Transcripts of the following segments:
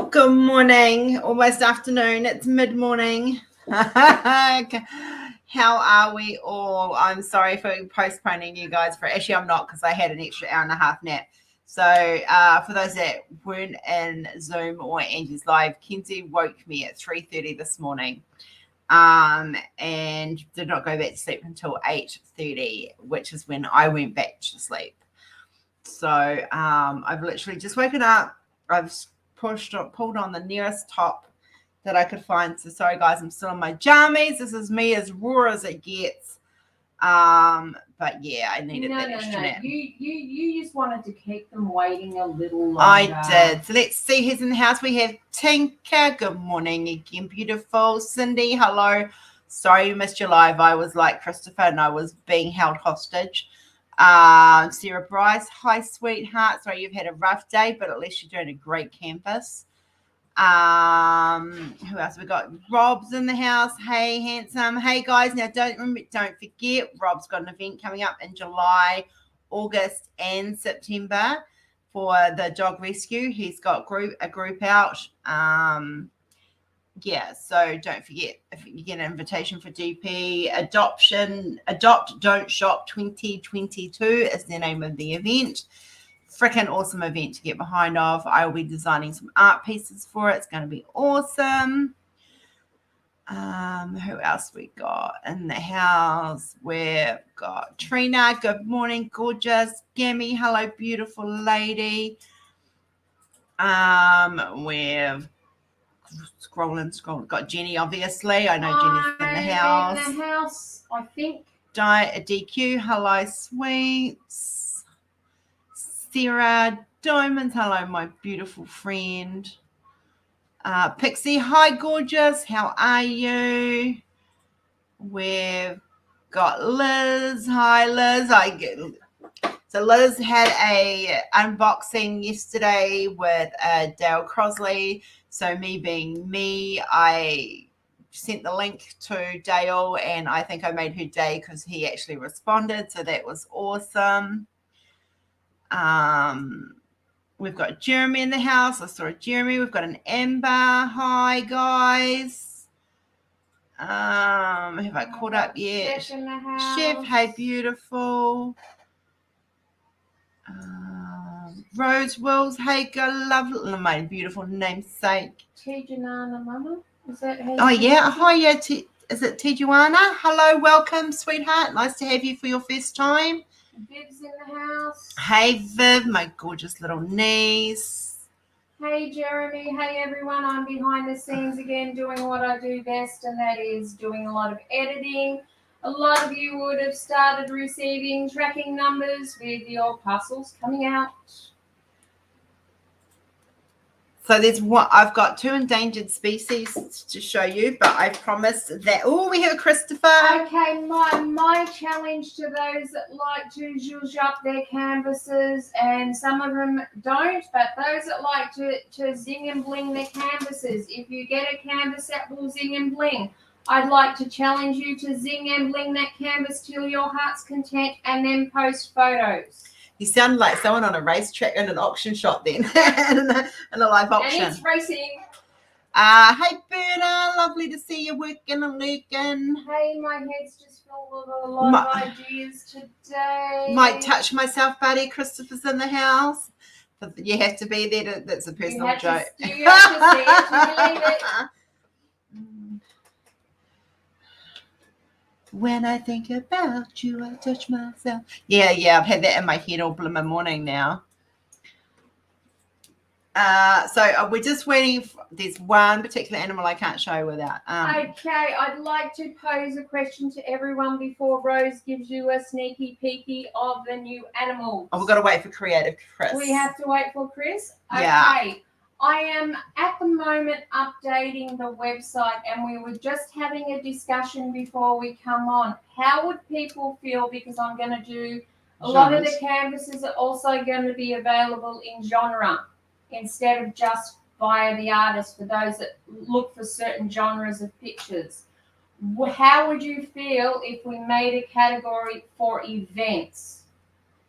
Good morning, almost afternoon. It's mid-morning. How are we all? I'm sorry for postponing you guys. Actually, I'm not, because I had an extra hour and a half nap. So for those that weren't in Zoom or Angie's Live, Kenzie woke me at 3:30 this morning and did not go back to sleep until 8:30, which is when I went back to sleep. So I've literally just woken up. I've pulled on the nearest top that I could find. So sorry guys, I'm still in my jammies. This is me as raw as it gets. But yeah, I needed that extra nap. You just wanted to keep them waiting a little longer. I did. So let's see who's in the house. We have Tinker. Good morning again, beautiful. Cindy, hello. Sorry you missed your live. I was like Christopher and I was being held hostage. Sarah Bryce, hi sweetheart. Sorry you've had a rough day, but at least you're doing a great campus. Who else we got? Rob's in the house. Hey handsome. Hey guys, now don't forget Rob's got an event coming up in July, August and September for the dog rescue. He's got a group out. Yeah, so don't forget, if you get an invitation for DP Adopt Don't Shop 2022 is the name of the event. Freaking awesome event to get behind of. I will be designing some art pieces for it. It's going to be awesome. Who else we got in the house? We've got Trina. Good morning, gorgeous. Gammy, hello, beautiful lady. We've scrolling. Got Jenny, obviously. I know Jenny's in the house. In the house, I think. DQ, hello, sweets. Sarah Diamonds, hello, my beautiful friend. Pixie, hi, gorgeous. How are you? We've got Liz. Hi, Liz. So Liz had a unboxing yesterday with Dale Crosley. So me being me, I sent the link to Dale, and I think I made her day because he actually responded. So that was awesome. We've got Jeremy in the house. I saw Jeremy. We've got an Amber. Hi, guys. Have I caught up yet? Chef in the house. Chef, hey, beautiful. Rose Wills, hey, girl, lovely, my beautiful namesake. Tijuana Mama, is that how? Oh yeah, hi, yeah. Is it Tijuana? Hello, welcome, sweetheart. Nice to have you for your first time. Viv's in the house. Hey, Viv, my gorgeous little niece. Hey, Jeremy. Hey, everyone. I'm behind the scenes again doing what I do best, and that is doing a lot of editing. A lot of you would have started receiving tracking numbers with your parcels coming out. So there's one. I've got 2 endangered species to show you, but I promised that. Oh, we have Christopher. Okay, my challenge to those that like to zhuzh up their canvases, and some of them don't, but those that like to zing and bling their canvases, if you get a canvas that will zing and bling, I'd like to challenge you to zing and bling that canvas till your heart's content, and then post photos. You sound like someone on a racetrack in an auction shop then, in a live auction. And it's racing. Hey, Berta, lovely to see you working and lurking. Hey, my head's just filled with a lot of ideas today. Might touch myself, buddy. Christopher's in the house. But you have to be there. That's a personal joke. You have to see it to believe it. When I think about you, I touch myself. Yeah, I've had that in my head all blooming morning now. So we're just waiting. There's one particular animal I can't show without. Okay, I'd like to pose a question to everyone before Rose gives you a sneaky peeky of the new animals. Oh, we've got to wait for creative Chris. We have to wait for Chris? Okay. Yeah. I am at the moment updating the website, and we were just having a discussion before we come on. How would people feel, because I'm going to do a lot of the canvases are also going to be available in genre instead of just via the artist for those that look for certain genres of pictures. How would you feel if we made a category for events?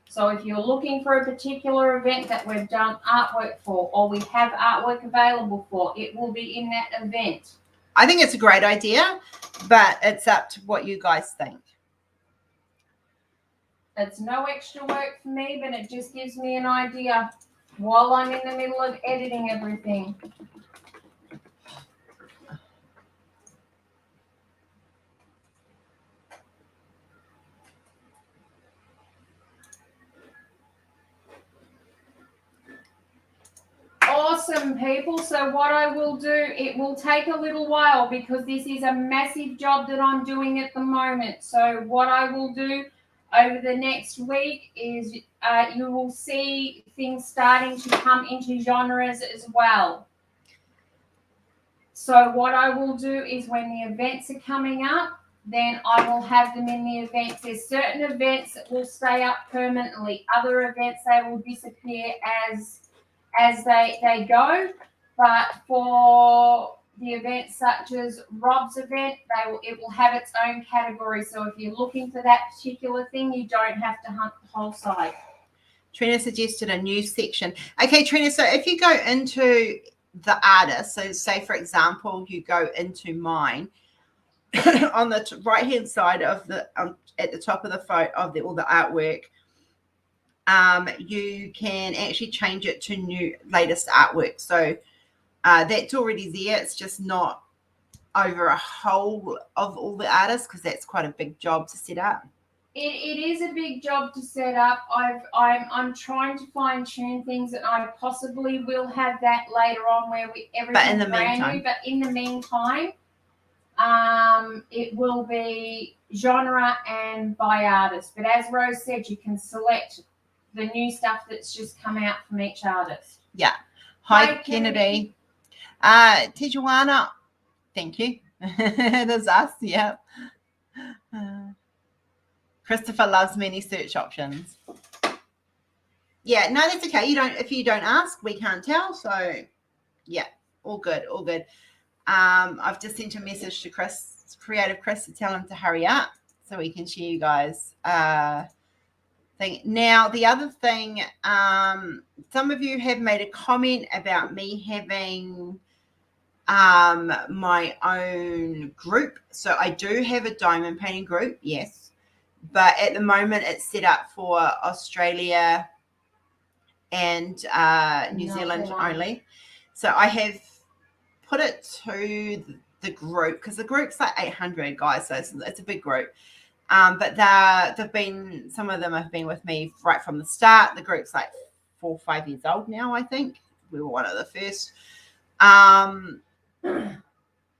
So if you're looking for a particular event that we've done artwork for, or we have artwork available for, it will be in that event. I think it's a great idea, but it's up to what you guys think. It's no extra work for me, but it just gives me an idea while I'm in the middle of editing everything. Awesome, people. So what I will do, it will take a little while because this is a massive job that I'm doing at the moment. So what I will do over the next week is you will see things starting to come into genres as well. So what I will do is when the events are coming up, then I will have them in the events. There's certain events that will stay up permanently. Other events, they will disappear as they go. But for the events such as Rob's event, it will have its own category. So if you're looking for that particular thing, you don't have to hunt the whole site. Trina suggested a new section. Okay, Trina, so if you go into the artist, so say for example you go into mine, on the right hand side of the at the top of the photo of all the artwork, you can actually change it to new latest artwork. So that's already there. It's just not over a whole of all the artists because that's quite a big job to set up. It is a big job to set up. I'm trying to fine tune things, and I possibly will have that later on where everything's brand new. But in the meantime, it will be genre and by artist. But as Rose said, you can select the new stuff that's just come out from each artist. Yeah. Hi, Kennedy. Tijuana. Thank you. There's us. Yeah. Christopher loves many search options. Yeah, no, that's okay. If you don't ask, we can't tell. So yeah, all good, all good. I've just sent a message to Chris, Creative Chris, to tell him to hurry up so we can share you guys thing. Now, the other thing, some of you have made a comment about me having my own group. So I do have a diamond painting group, yes. But at the moment, it's set up for Australia and New Zealand only. So I have put it to the group because the group's like 800 guys, so it's a big group. But some of them have been with me right from the start. The group's like 4 or 5 years old now, I think. We were one of the first.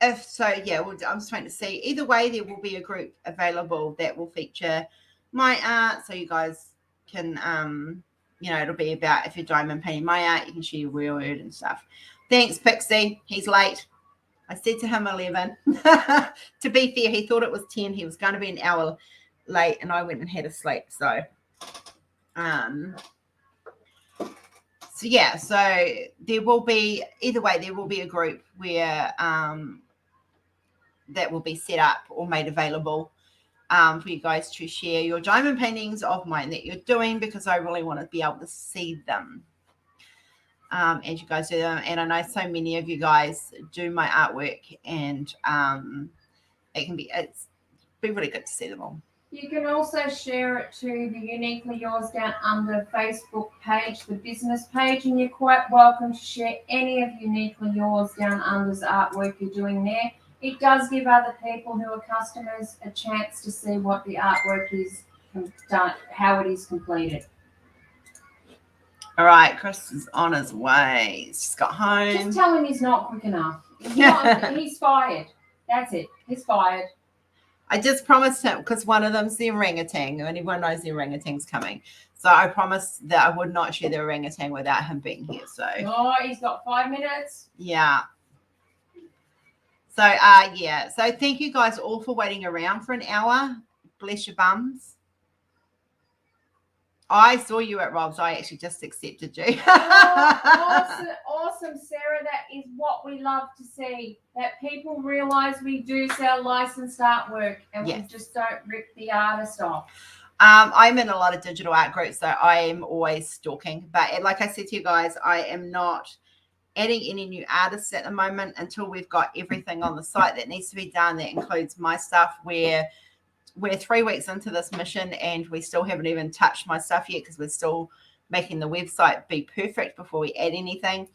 If so, yeah, I'm just trying to see. Either way, there will be a group available that will feature my art, so you guys can, it'll be about if you're diamond painting my art, you can share your word and stuff. Thanks, Pixie. He's late. I said to him 11. To be fair, he thought it was 10. He was going to be an hour late, and I went and had a sleep. So, yeah, so there will be, either way, there will be a group where that will be set up or made available for you guys to share your diamond paintings of mine that you're doing, because I really want to be able to see them as you guys do them. And I know so many of you guys do my artwork, and it's be really good to see them all. You can also share it to the Uniquely Yours Down Under Facebook page, the business page, and you're quite welcome to share any of Uniquely Yours Down Under's artwork you're doing there. It does give other people who are customers a chance to see what the artwork is done, how it is completed. All right, Chris is on his way. He's just got home. Just tell him he's not quick enough. He's fired. That's it. He's fired. I just promised him, because one of them's the orangutan, and everyone knows the orangutan's coming. So I promised that I would not share the orangutan without him being here. So he's got 5 minutes. Yeah. So yeah. So thank you guys all for waiting around for an hour. Bless your bums. I saw you at Rob's. I actually just accepted you. Awesome, Sarah. That is what we love to see. That people realise we do sell licensed artwork, and we just don't rip the artist off. I'm in a lot of digital art groups, so I am always stalking. But like I said to you guys, I am not adding any new artists at the moment until we've got everything on the site that needs to be done. That includes my stuff. We're 3 weeks into this mission and we still haven't even touched my stuff yet because we're still making the website be perfect before we add anything.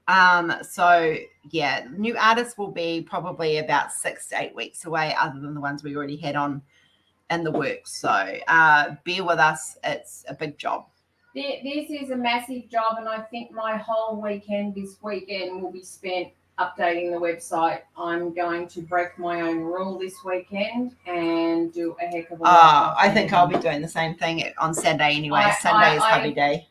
So yeah, new artists will be probably about 6 to 8 weeks away, other than the ones we already had on in the works. So bear with us. It's a big job. This is a massive job, and I think my whole weekend this weekend will be spent updating the website. I'm going to break my own rule this weekend and do a heck of a lot. I think I'll be doing the same thing on Saturday anyway. Sunday is hubby day.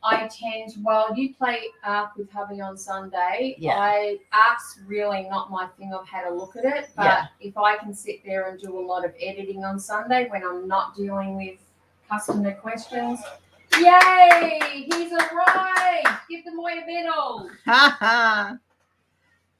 Well, you play Arc with hubby on Sunday. Yeah. Arc's really not my thing. I've had a look at it, but if I can sit there and do a lot of editing on Sunday when I'm not dealing with customer questions, yay! He's arrived. Give the boy a medal.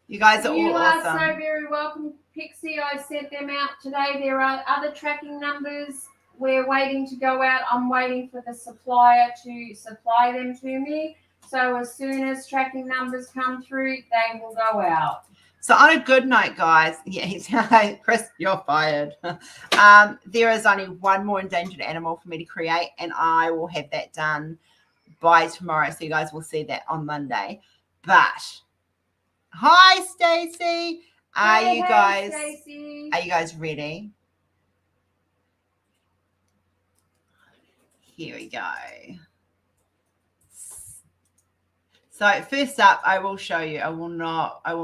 You guys are all awesome. You are so very welcome, Pixie. I sent them out today. There are other tracking numbers. We're waiting to go out. I'm waiting for the supplier to supply them to me. So as soon as tracking numbers come through, they will go out. So on a good note, guys, Chris, you're fired. There is only one more endangered animal for me to create, and I will have that done by tomorrow. So you guys will see that on Monday. But hi, Stacey. Are you guys ready? Here we go. So first up, I will show you. I will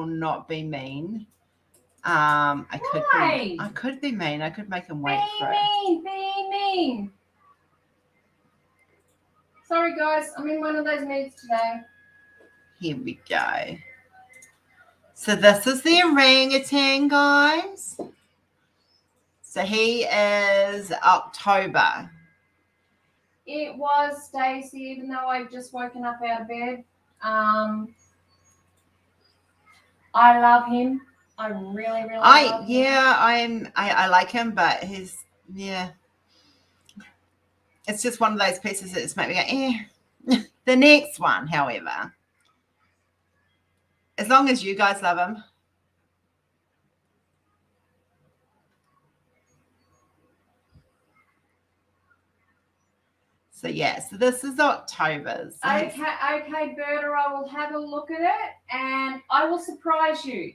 not be mean. I could be mean. I could make him wait for it. Be mean. Sorry, guys. I'm in one of those moods today. Here we go. So this is the orangutan, guys. So he is October. It was Stacey, even though I've just woken up out of bed. I love him. I really love him. I like him, but it's just one of those pieces that just make me go, The next one, however, as long as you guys love him. So this is October's. Okay, Berta, I will have a look at it and I will surprise you.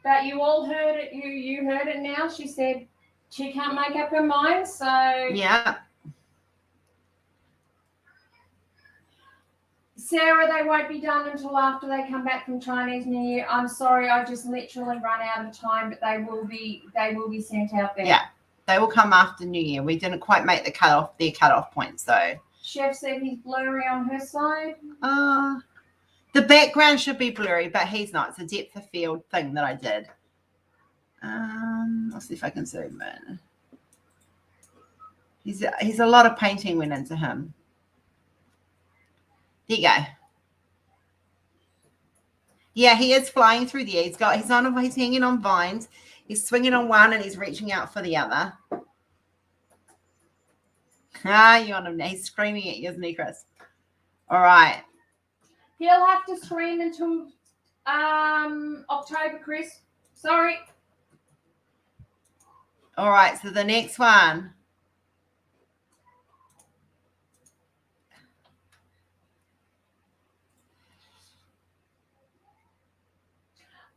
But you all heard it. You heard it now. She said she can't make up her mind. So yeah. Sarah, they won't be done until after they come back from Chinese New Year. I'm sorry, I just literally run out of time, but they will be sent out there. Yeah. They will come after New Year. We didn't quite make their cutoff point, so. Chef said he's blurry on her side. The background should be blurry, but he's not. It's a depth of field thing that I did. I'll see if I can zoom in. He's a lot of painting went into him. There you go. Yeah, he is flying through the air. He's hanging on vines. He's swinging on one and he's reaching out for the other. You on him now. He's screaming at you, isn't he, Chris? All right. He'll have to scream until October, Chris. Sorry. All right, so the next one.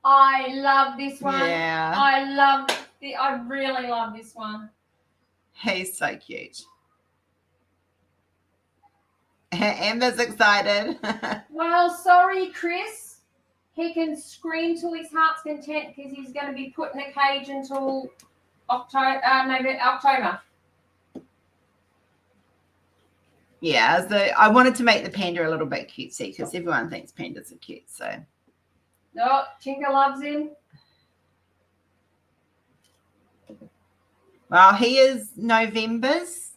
I love this one. Yeah. I really love this one. He's so cute. Amber's excited. Well, sorry, Chris. He can scream till his heart's content because he's going to be put in a cage until October. Yeah, so I wanted to make the panda a little bit cutesy because everyone thinks pandas are cute. So. Oh, Tinker loves him. Well, he is November's.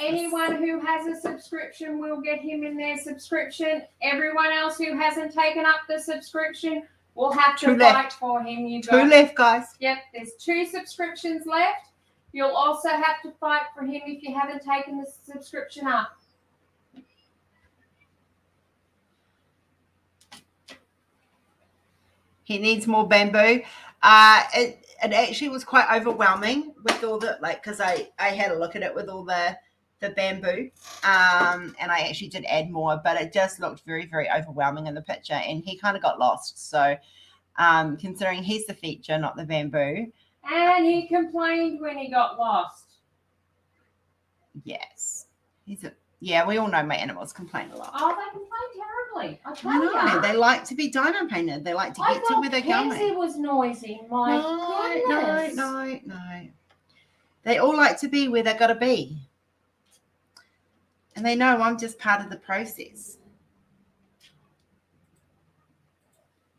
Anyone who has a subscription will get him in their subscription. Everyone else who hasn't taken up the subscription We'll have to Two fight left. for him. You Two left, guys. Yep, there's 2 subscriptions left. You'll also have to fight for him if you haven't taken the subscription up. He needs more bamboo. It actually was quite overwhelming with all the, like, because I had a look at it with all the bamboo, and I actually did add more, but it just looked very, very overwhelming in the picture, and he kind of got lost. So considering he's the feature, not the bamboo. And he complained when he got lost. Yes. Yeah, we all know my animals complain a lot. Oh, they complain terribly. I tell I know. you. They like to be diamond painted. They like to get to where they're going. Kenzie was noisy. My goodness. No. They all like to be where they've got to be. And they know I'm just part of the process.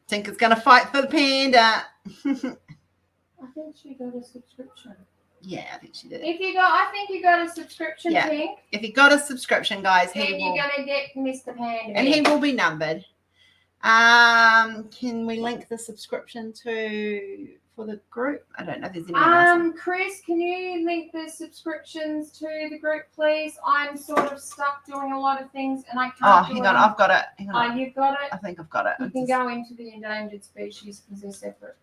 Tinker's going to fight for the panda. I think she got a subscription. Yeah, I think she did. I think you got a subscription, Tink. If you got a subscription, guys, then you're gonna get Mr. Panda. And he will be numbered. Can we link the subscription for the group? I don't know if there's anyone else. Chris, can you link the subscriptions to the group, please? I'm sort of stuck doing a lot of things and I can't. Oh, hang on, I've got it. Hang on. Oh, you've got it? I think I've got it. You can go into the endangered species because they're separate.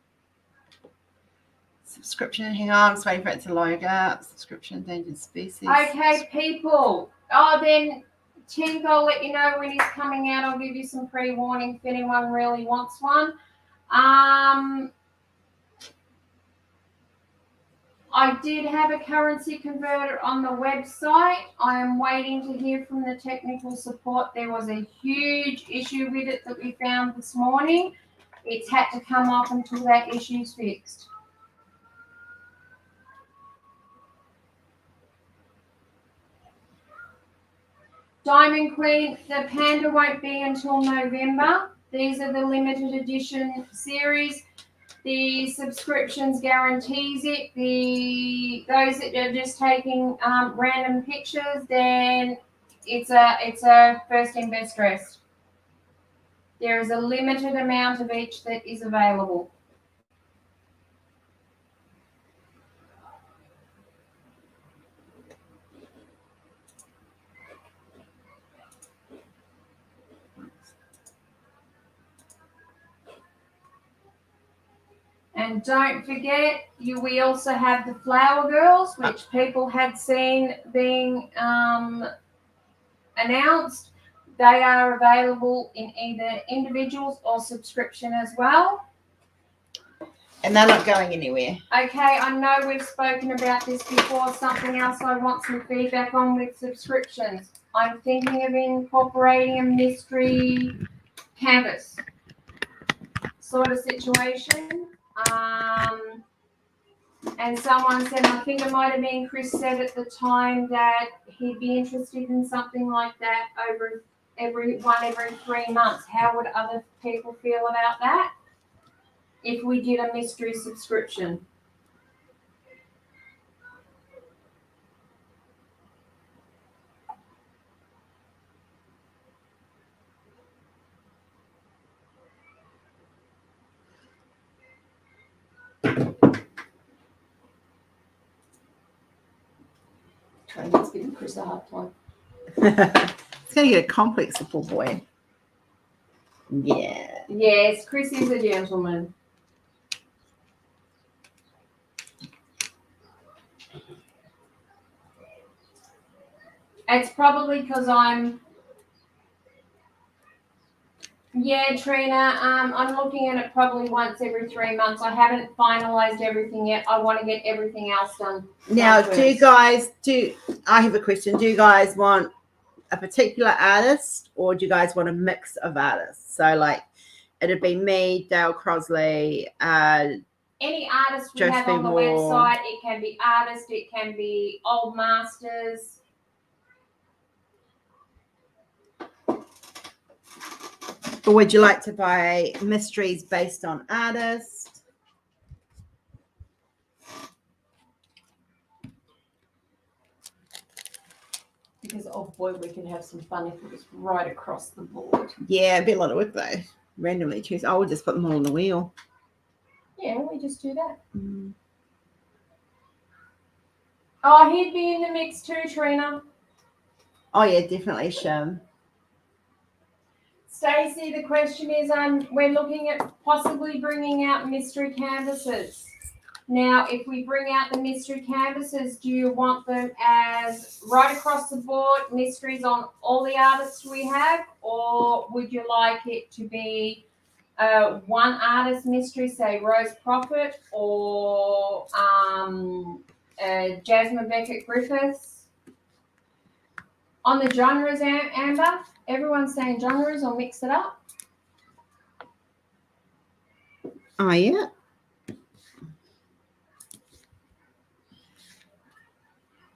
Subscription, hang on, I'm just waiting for it to load up. Subscription, endangered species. Okay, people. Oh, then Tink, I'll let you know when he's coming out. I'll give you some pre-warning if anyone really wants one. I did have a currency converter on the website. I am waiting to hear from the technical support. There was a huge issue with it that we found this morning. It's had to come off until that issue's fixed. Diamond Queen, the panda won't be until November. These are the limited edition series. The subscriptions guarantees it. Those that are just taking random pictures, then it's a first in best dressed. There is a limited amount of each that is available. And don't forget, we also have the Flower Girls, which people had seen being announced. They are available in either individuals or subscription as well. And they're not going anywhere. Okay, I know we've spoken about this before. Something else I want some feedback on with subscriptions. I'm thinking of incorporating a mystery canvas sort of situation. And someone said, I think it might have been Chris said at the time that he'd be interested in something like that every 3 months. How would other people feel about that if we did a mystery subscription? It's giving Chris a hard time. It's going to get a complex, the poor boy. Yeah. Yes, Chris is a gentleman. It's probably because I'm... Yeah, Trina, I'm looking at it probably once every 3 months. I haven't finalized everything yet. I want to get everything else done. Now, I have a question. Do you guys want a particular artist or do you guys want a mix of artists? So, like, it'd be me, Dale Crosley, any artist we have on the website. It can be artist, it can be old masters. Or would you like to buy mysteries based on artists? Because, oh boy, we can have some fun if it was right across the board. Yeah, it'd be a lot of work though. randomly choose. I will just put them all on the wheel. Yeah, we just do that. Mm. Oh, he'd be in the mix too, Trina. Oh yeah, definitely Shim. Stacey, the question is, we're looking at possibly bringing out mystery canvases. Now, if we bring out the mystery canvases, do you want them as right across the board, mysteries on all the artists we have, or would you like it to be one artist mystery, say Rose Prophet or Jasmine Beckett Griffiths? On the genres, Amber, everyone's saying genres, or mix it up. Oh yeah.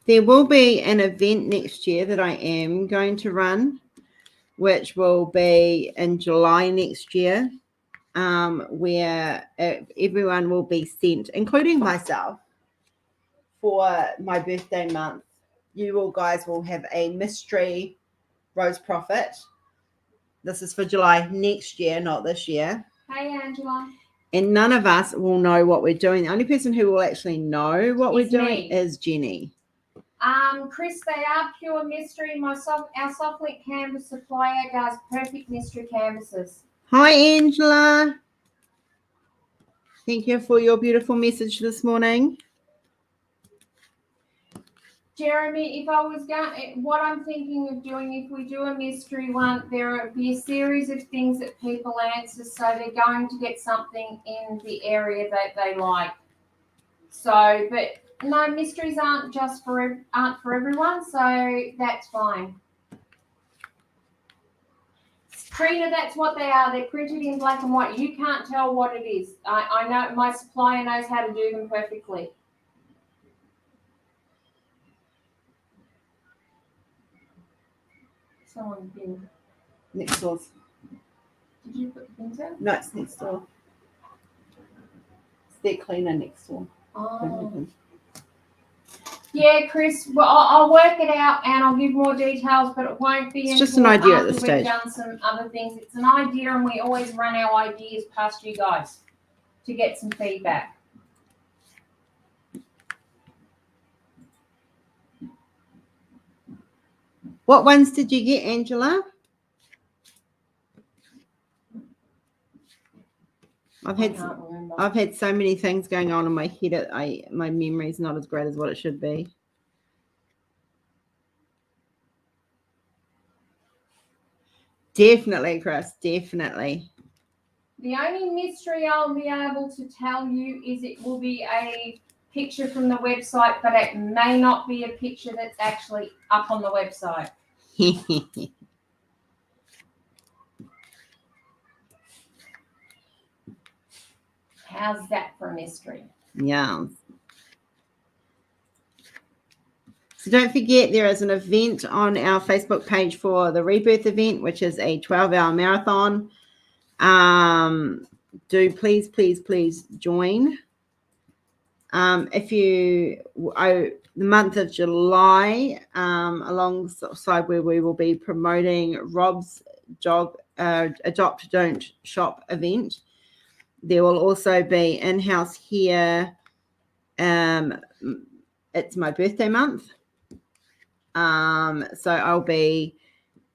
There will be an event next year that I am going to run, which will be in July next year, where everyone will be sent, including myself, for my birthday month. You all guys will have a mystery Rose Prophet. This is for July next year, not this year. Hey, Angela. And none of us will know what we're doing. The only person who will actually know what we're doing me. is Jenny. Chris, they are pure mystery. Our Softlink canvas supplier does perfect mystery canvases. Hi, Angela. Thank you for your beautiful message this morning. Jeremy, if I was going, what I'm thinking of doing, if we do a mystery one, there will be a series of things that people answer, so they're going to get something in the area that they like. So, but no, mysteries aren't for everyone, so that's fine. Trina, that's what they are. They're printed in black and white. You can't tell what it is. I know my supplier knows how to do them perfectly. Someone bin. Next door. Did you put the bins out? No, it's next door. It's their cleaner next door. Oh. Yeah, Chris, well, I'll work it out and I'll give more details, but it won't be It's just an idea at this after stage. We've done some other things. It's an idea, and we always run our ideas past you guys to get some feedback. What ones did you get, Angela? I've had so many things going on in my head. My memory's not as great as what it should be. Definitely, Chris. Definitely. The only mystery I'll be able to tell you is it will be a picture from the website, but it may not be a picture that's actually up on the website. How's that for a mystery? Yeah. So don't forget, there is an event on our Facebook page for the Rebirth Event, which is a 12-hour marathon. Do please join. If you the month of July, alongside where we will be promoting Rob's Adopt Don't Shop event, there will also be in-house here. It's my birthday month. So I'll be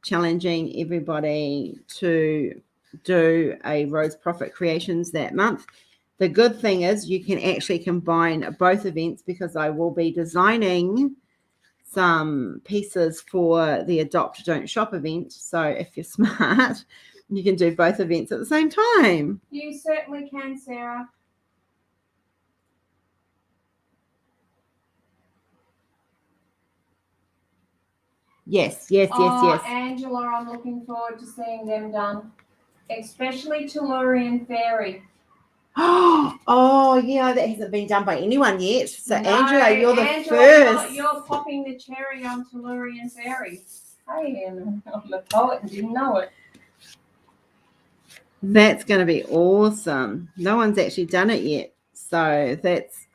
challenging everybody to do a Rose Prophet Creations that month. The good thing is you can actually combine both events, because I will be designing some pieces for the Adopt Don't Shop event. So if you're smart, you can do both events at the same time. You certainly can, Sarah. Yes. Angela, I'm looking forward to seeing them done, especially Tellurian Fairy. Oh, yeah, that hasn't been done by anyone yet. So, no, Angela, you're the first. You're popping the cherry on Tellurian Fairy. Hey, I'm a poet and didn't know it. That's going to be awesome. No one's actually done it yet. So,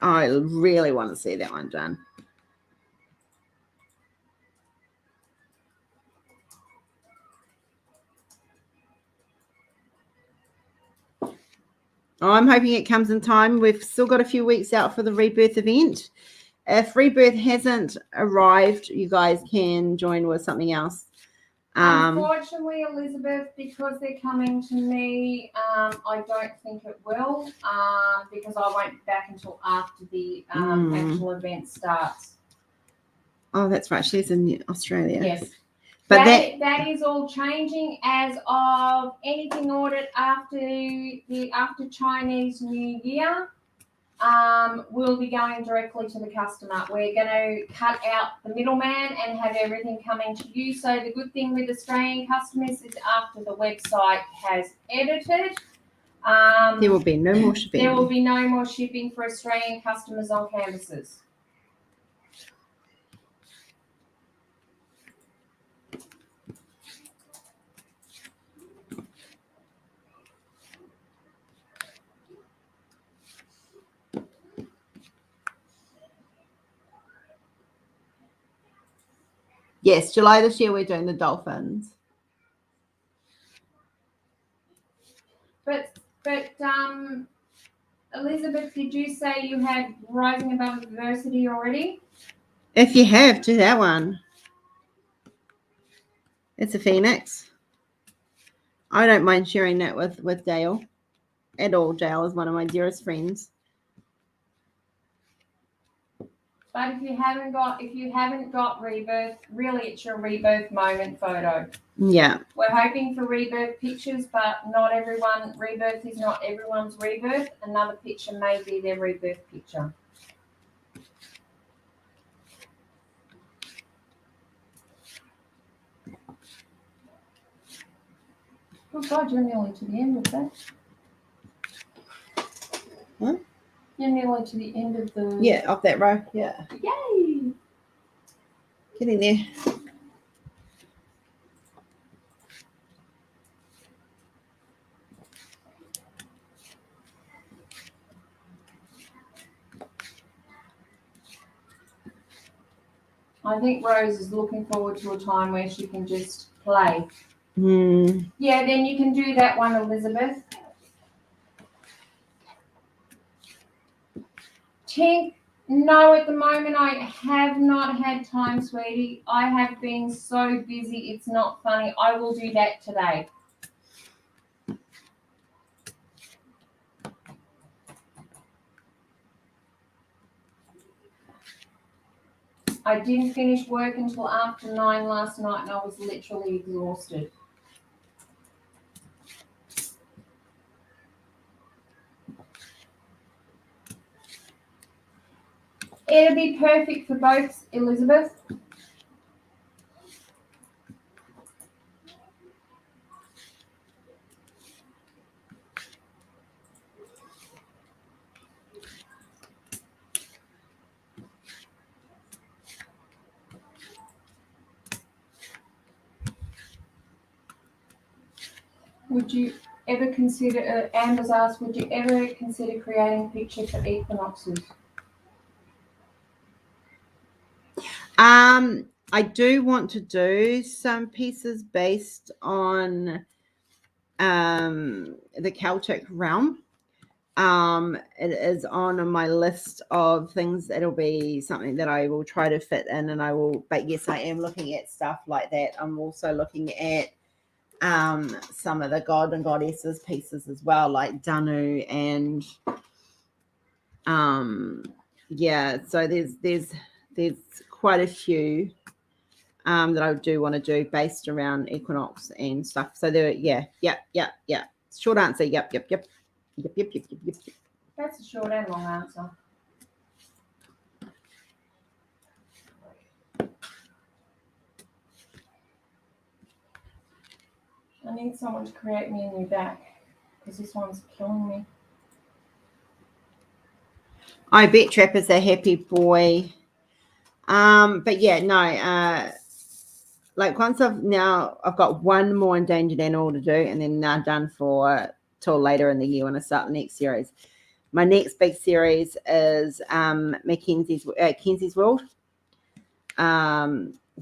I really want to see that one done. I'm hoping it comes in time. We've still got a few weeks out for the Rebirth event. If Rebirth hasn't arrived, you guys can join with something else. Unfortunately, Elizabeth, because they're coming to me, I don't think it will, because I won't be back until after the actual event starts. Oh, that's right. She's in Australia. Yes. But that is all changing as of anything ordered after Chinese New Year. Will be going directly to the customer. We're going to cut out the middleman and have everything coming to you. So the good thing with Australian customers is after the website has edited, there will be no more shipping. There will be no more shipping for Australian customers on canvases. Yes, July this year we're doing the dolphins. But Elizabeth, did you say you had Rising Above Adversity already? If you have, do that one. It's a Phoenix. I don't mind sharing that with Dale at all. Dale is one of my dearest friends. But if you haven't got Rebirth, really it's your Rebirth moment photo. Yeah. We're hoping for Rebirth pictures, but Rebirth is not everyone's Rebirth. Another picture may be their Rebirth picture. Oh God, you're nearly to the end of that. Huh? You're nearly to the end of the... Yeah, off that row. Yeah. Yay! Getting there. I think Rose is looking forward to a time where she can just play. Yeah, then you can do that one, Elizabeth. Tink, no, at the moment I have not had time, sweetie. I have been so busy, it's not funny. I will do that today. I didn't finish work until after 9 last night and I was literally exhausted. It'll be perfect for both, Elizabeth. Would you ever consider, Amber's asked, would you ever consider creating a picture for Equinoxes? I do want to do some pieces based on the Celtic realm. It is on my list of things. It'll be something that I will try to fit in, and but yes, I am looking at stuff like that. I'm also looking at some of the god and goddesses pieces as well, like Danu and yeah. So there's quite a few that I do want to do based around equinox and stuff. So there, yeah. Short answer, yep. That's a short and long answer. I need someone to create me a new back because this one's killing me. I bet Trapper's a happy boy. But yeah, no, like once I've got one more endangered animal to do, and then now done till later in the year when I start the next series. My next big series is Mackenzie's World,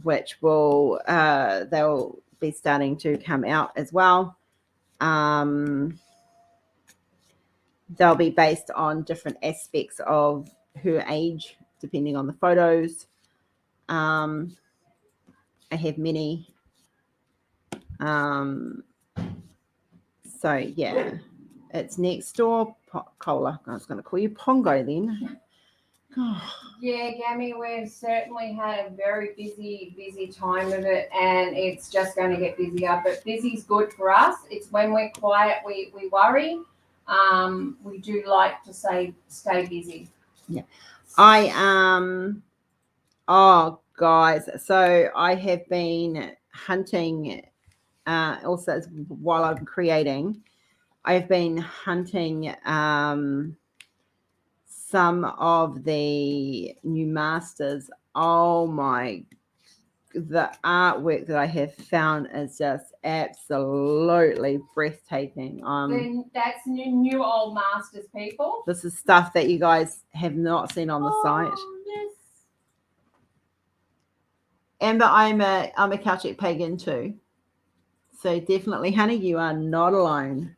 which will they'll be starting to come out as well. they'll be based on different aspects of her age, depending on the photos. I have many. So yeah, it's next door. Cola. I was going to call you Pongo then. Yeah, Gammy, we've certainly had a very busy time of it, and it's just going to get busier. But busy's good for us. It's when we're quiet, we worry. We do like to stay busy. Yeah. Oh guys, so I have been hunting also while I'm creating. I've been hunting some of the new masters. Oh my, the artwork that I have found is just absolutely breathtaking. Then that's new old masters, people. This is stuff that you guys have not seen on the site. Yes. Amber, I'm a Celtic pagan too. So definitely, honey, you are not alone.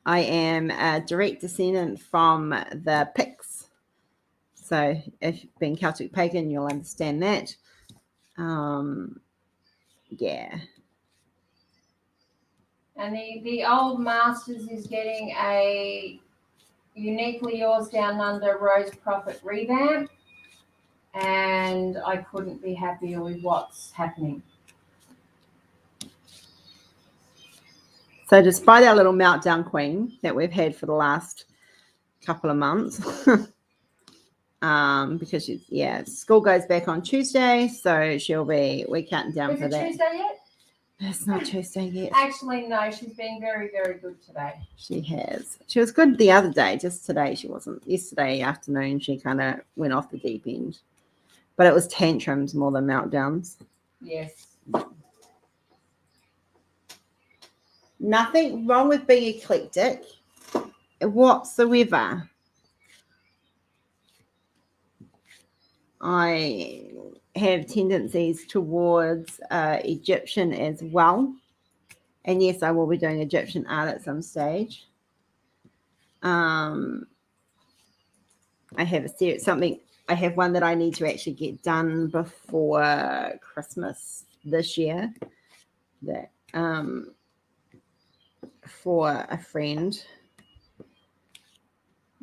I am a direct descendant from the Picts. So if you've been Celtic pagan, you'll understand that. Yeah. And the old masters is getting a Uniquely Yours Down Under Rose Prophet revamp, and I couldn't be happier with what's happening. So despite our little meltdown queen that we've had for the last couple of months, because school goes back on Tuesday, so we're counting down for that. Is it Tuesday yet? It's not Tuesday yet. Actually, no, she's been very, very good today. She has. She was good the other day, just today she wasn't. Yesterday afternoon she kind of went off the deep end. But it was tantrums more than meltdowns. Yes. Nothing wrong with being eclectic whatsoever. I have tendencies towards Egyptian as well. And yes, I will be doing Egyptian art at some stage. I have I have one that I need to actually get done before Christmas this year. That for a friend.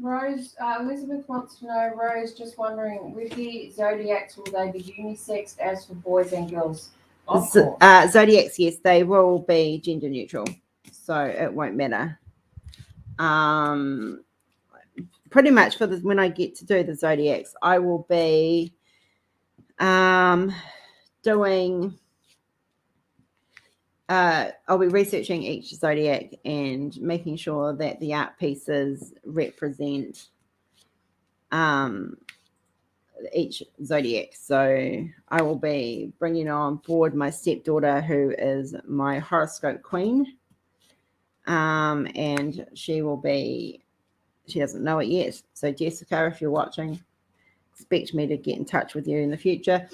Rose, Elizabeth wants to know, Rose, just wondering, with the zodiacs, will they be unisex as for boys and girls? Of course. Zodiacs, yes, they will be gender neutral, so it won't matter. Pretty much when I get to do the zodiacs, I will be doing. I'll be researching each zodiac and making sure that the art pieces represent each zodiac. So I will be bringing on board my stepdaughter, who is my horoscope queen, and she doesn't know it yet. So Jessica, if you're watching, expect me to get in touch with you in the future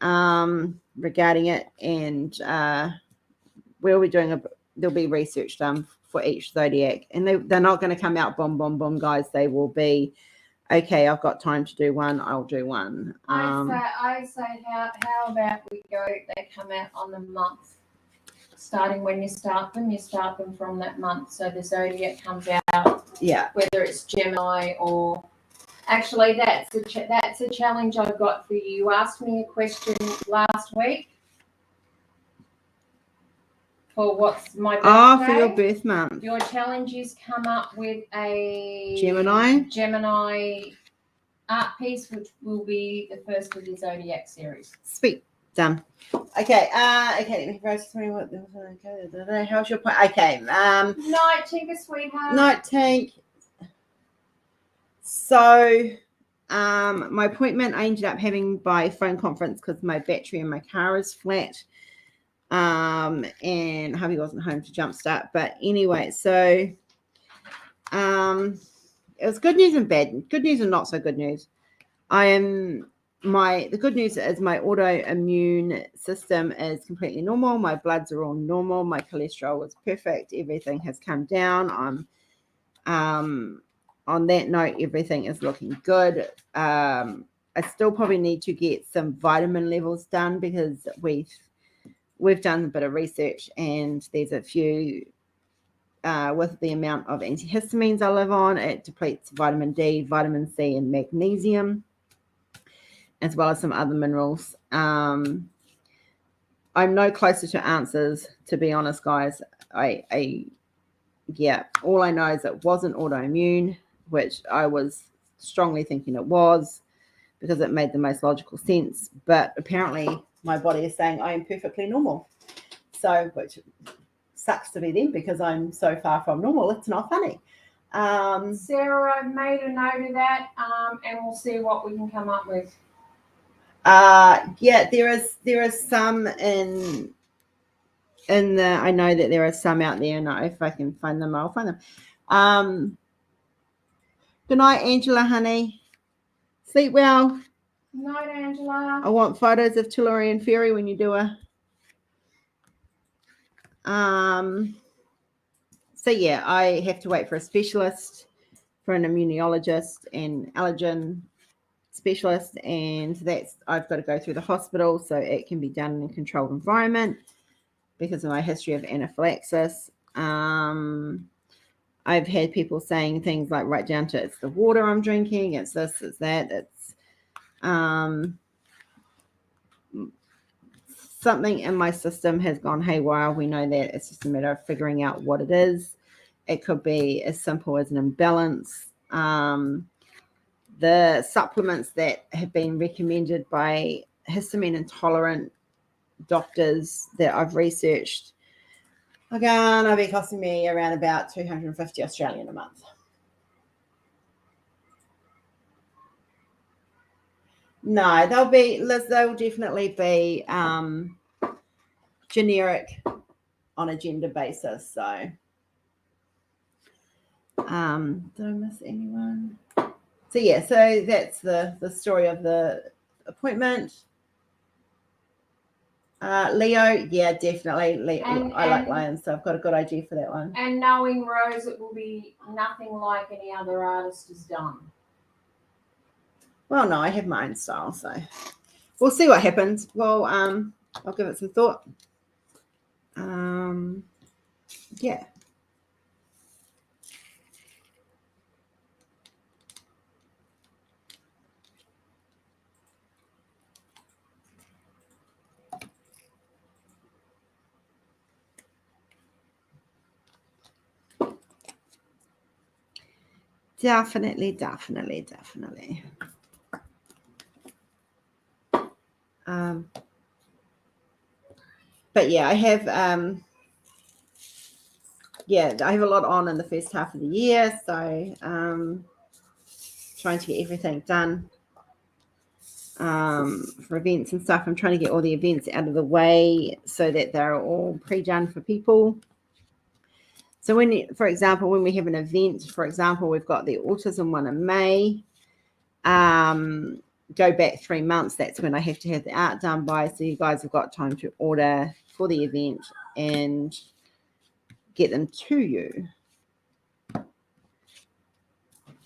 regarding it, and we'll be doing there'll be research done for each zodiac, and they're not going to come out boom, boom, boom, guys. They will be, okay, I've got time to do one, I'll do one. I say how about we go, they come out on the month. Starting when you start them from that month. So the zodiac comes out, whether it's Gemini or... Actually, that's a challenge I've got for you. You asked me a question last week. For what's my birthday? Oh, for your birth month. Your challenge is come up with a Gemini art piece, which will be the first of the Zodiac series. Sweet. Done. Okay. Okay. How's your point? Okay. Night, Tinker, sweetheart. Night, Tink. So, my appointment I ended up having by phone conference because my battery in my car is flat. And hubby wasn't home to jumpstart. But anyway, so it was good news and bad. Good news and not so good news. I am the good news is my autoimmune system is completely normal. My bloods are all normal. My cholesterol is perfect. Everything has come down. On that note, everything is looking good. I still probably need to get some vitamin levels done because we've done a bit of research, and there's a few with the amount of antihistamines I live on, it depletes vitamin D, vitamin C, and magnesium, as well as some other minerals. I'm no closer to answers, to be honest, guys. All I know is it wasn't autoimmune, which I was strongly thinking it was because it made the most logical sense. But apparently my body is saying I am perfectly normal. So, which sucks to be them because I'm so far from normal. It's not funny. Sarah, I've made a note of that, and we'll see what we can come up with. There is some in the. I know that there are some out there, and if I can find them, I'll find them. Good night, Angela, honey. Sleep well. Good night, Angela. I want photos of Tellurian Fairy when you do a. So yeah, I have to wait for a specialist, for an immunologist and allergen specialist, and I've got to go through the hospital so it can be done in a controlled environment because of my history of anaphylaxis. I've had people saying things like right down to it's the water I'm drinking, it's this, it's that, it's something in my system has gone haywire. We know that. It's just a matter of figuring out what it is. It could be as simple as an imbalance. The supplements that have been recommended by histamine intolerant doctors that I've researched are going to be costing me around about 250 Australian a month. No, they'll definitely be generic on a gender basis. So, did I miss anyone? So yeah, so that's the story of the appointment. Leo, yeah, definitely. Leo, I like lions, so I've got a good idea for that one. And knowing Rose, it will be nothing like any other artist has done. Well, no, I have my own style, so we'll see what happens. Well, I'll give it some thought. Yeah. Definitely. But yeah, I have I have a lot on in the first half of the year, so trying to get everything done for events and stuff. I'm trying to get all the events out of the way so that they're all pre-done for people. So for example, when we have an event, for example, we've got the autism one in May. Go back 3 months, that's when I have to have the art done by, so you guys have got time to order for the event and get them to you.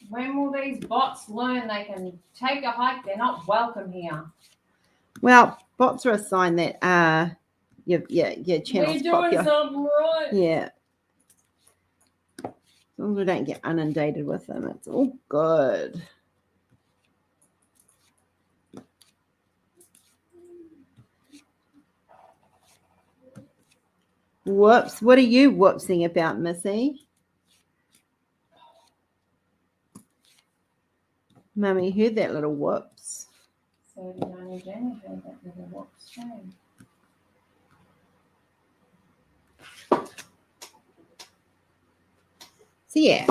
When will these bots learn they can take a hike? They're not welcome here. Well, bots are a sign that your channel's popular. We're doing something right. Yeah. As long as we don't get inundated with them, it's all good. Whoops. What are you whoopsing about, Missy? Mummy heard that little whoops. So did Nanny Jenny heard that little whoops too. So yeah.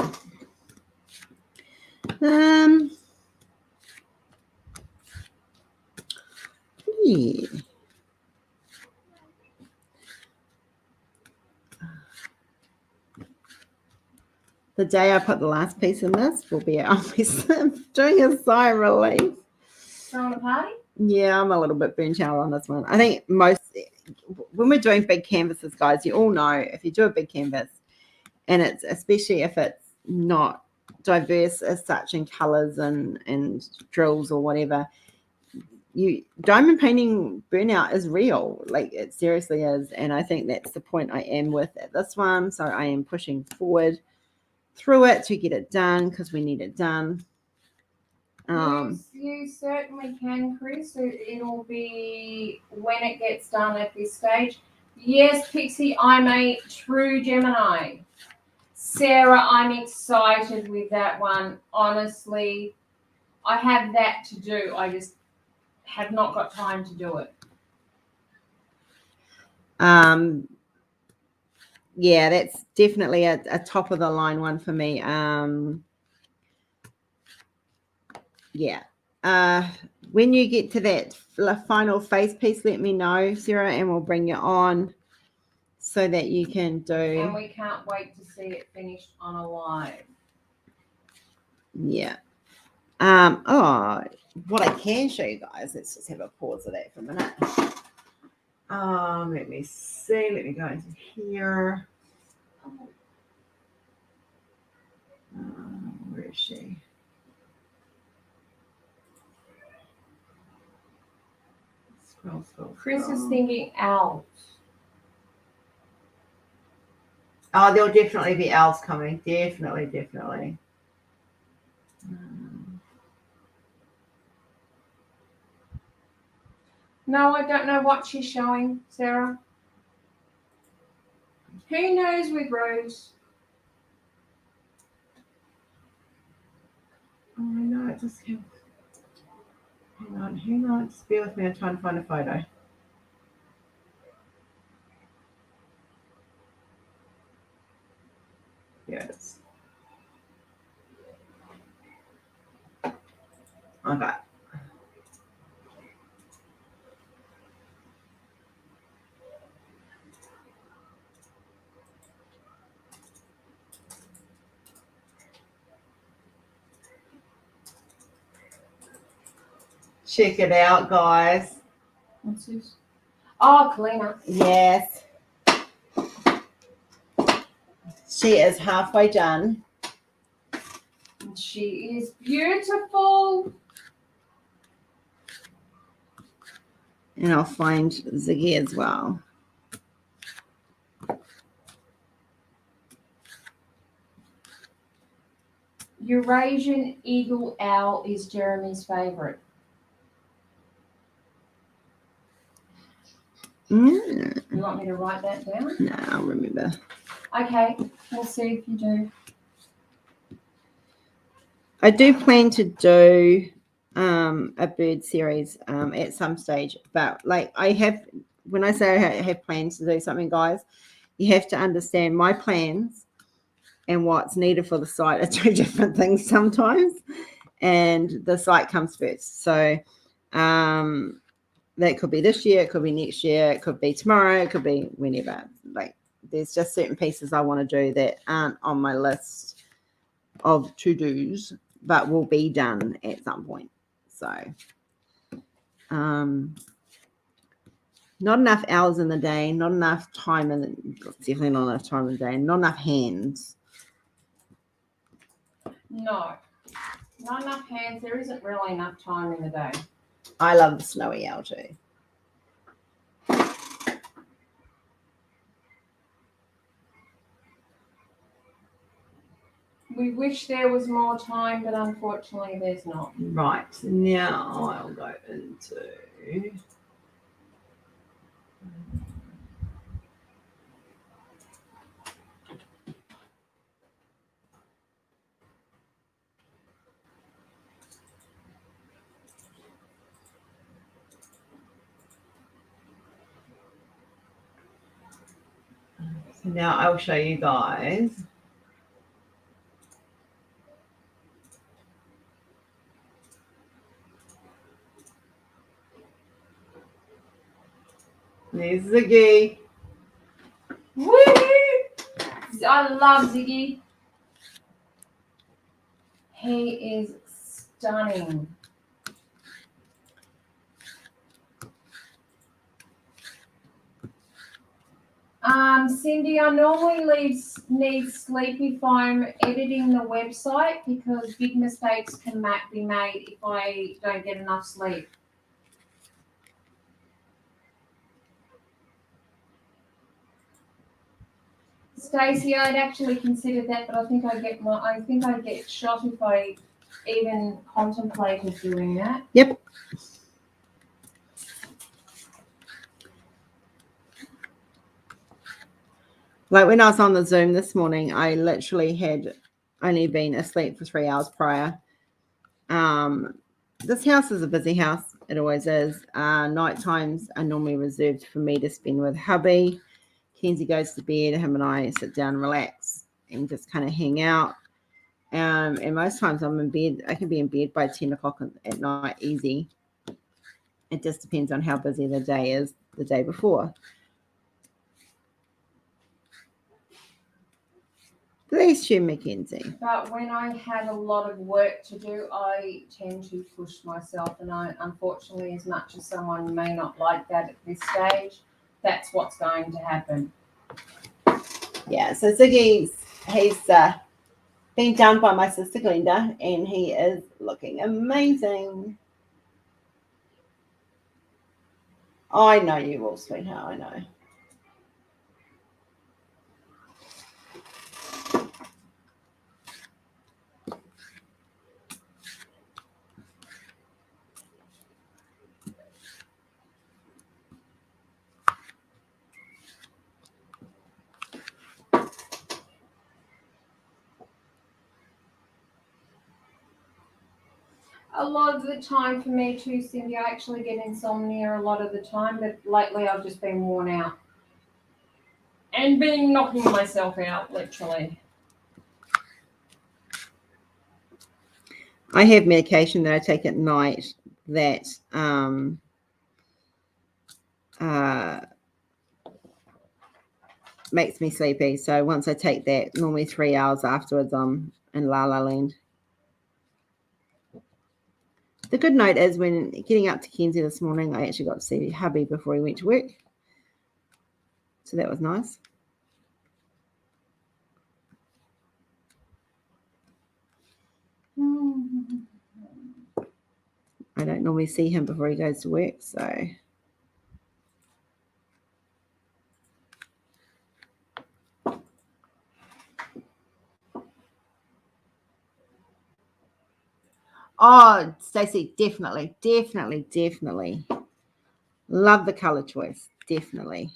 Yeah. The day I put the last piece in this will be I'll be doing a sigh relief. throwing a party? Yeah, I'm a little bit burnt out on this one. I think when we're doing big canvases, guys, you all know if you do a big canvas, and it's especially if it's not diverse as such in colors and drills or whatever, diamond painting burnout is real. Like, it seriously is. And I think that's the point I am with at this one. So I am pushing forward through it to get it done because we need it done. You certainly can, Chris. It'll be when it gets done at this stage. Yes, Pixie, I'm a true Gemini. Sarah, I'm excited with that one. Honestly, I have that to do. I just have not got time to do it. Yeah, that's definitely a top of the line one for me. Yeah. When you get to that final face piece, let me know, Sarah, and we'll bring you on so that you can do. And we can't wait to see it finished on a live. Yeah. What I can show you guys, let's just have a pause of that for a minute. Let me see. Let me go into here. Where is she? Scroll. Chris is thinking owls. Oh, there'll definitely be owls coming. Definitely. No, I don't know what she's showing, Sarah. Who knows with Rose? Oh, I know. Just hang on. Just bear with me. I'm trying to find a photo. Here it is. Okay. Check it out, guys. What's this? Oh, Kalina. Yes. She is halfway done. She is beautiful. And I'll find Ziggy as well. Eurasian eagle owl is Jeremy's favorite. You want me to write that down? No, I'll remember. Okay, we'll see if you do. I do plan to do a bird series at some stage, but like when I say I have plans to do something, guys, you have to understand my plans and what's needed for the site are two different things sometimes, and the site comes first. So that could be this year, it could be next year, it could be tomorrow, it could be whenever. Like, there's just certain pieces I want to do that aren't on my list of to-dos, but will be done at some point. So not enough hours in the day, not enough time definitely not enough time in the day, not enough hands. No, not enough hands. There isn't really enough time in the day. I love the snowy owl too. We wish there was more time, but unfortunately there's not. Right, now I'll go into... So now I'll show you guys. There's Ziggy. Woo! I love Ziggy. He is stunning. Cindy, I normally need sleepy foam editing the website because big mistakes can be made if I don't get enough sleep. Stacey, I'd actually considered that, but I think I get shot if I even contemplated doing that. Yep. Like when I was on the Zoom this morning, I literally had only been asleep for 3 hours prior. This house is a busy house. It always is. Night times are normally reserved for me to spend with hubby. Kenzie goes to bed. Him and I sit down and relax and just kind of hang out. And most times I'm in bed. I can be in bed by 10 o'clock at night easy. It just depends on how busy the day is the day before. Bless you, Mackenzie. But when I have a lot of work to do, I tend to push myself. And unfortunately, as much as someone may not like that at this stage, that's what's going to happen. Yeah, so Ziggy's, he's been done by my sister Glenda, and he is looking amazing. I know you will, sweetheart, I know. A lot of the time for me too, Cindy, I actually get insomnia a lot of the time, but lately I've just been worn out. And been knocking myself out, literally. I have medication that I take at night that makes me sleepy. So once I take that, normally 3 hours afterwards, I'm in La La Land. The good note is when getting up to Kenzie this morning, I actually got to see hubby before he went to work. So that was nice. I don't normally see him before he goes to work, so. Oh, Stacey, definitely. Love the color choice, definitely.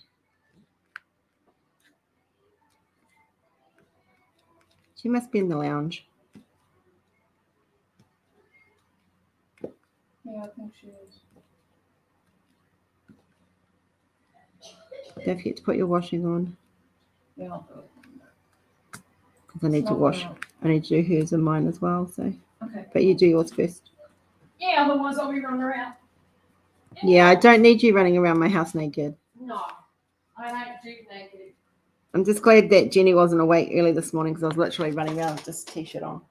She must be in the lounge. Yeah, I think she is. Don't forget to put your washing on. Yeah, I'll do it. Because I need to wash. I need to do hers and mine as well. So. Okay. But you do yours first. Yeah, otherwise I'll be running around. Yeah, I don't need you running around my house naked. No, I don't do naked. I'm just glad that Jenny wasn't awake early this morning because I was literally running around with this t-shirt on.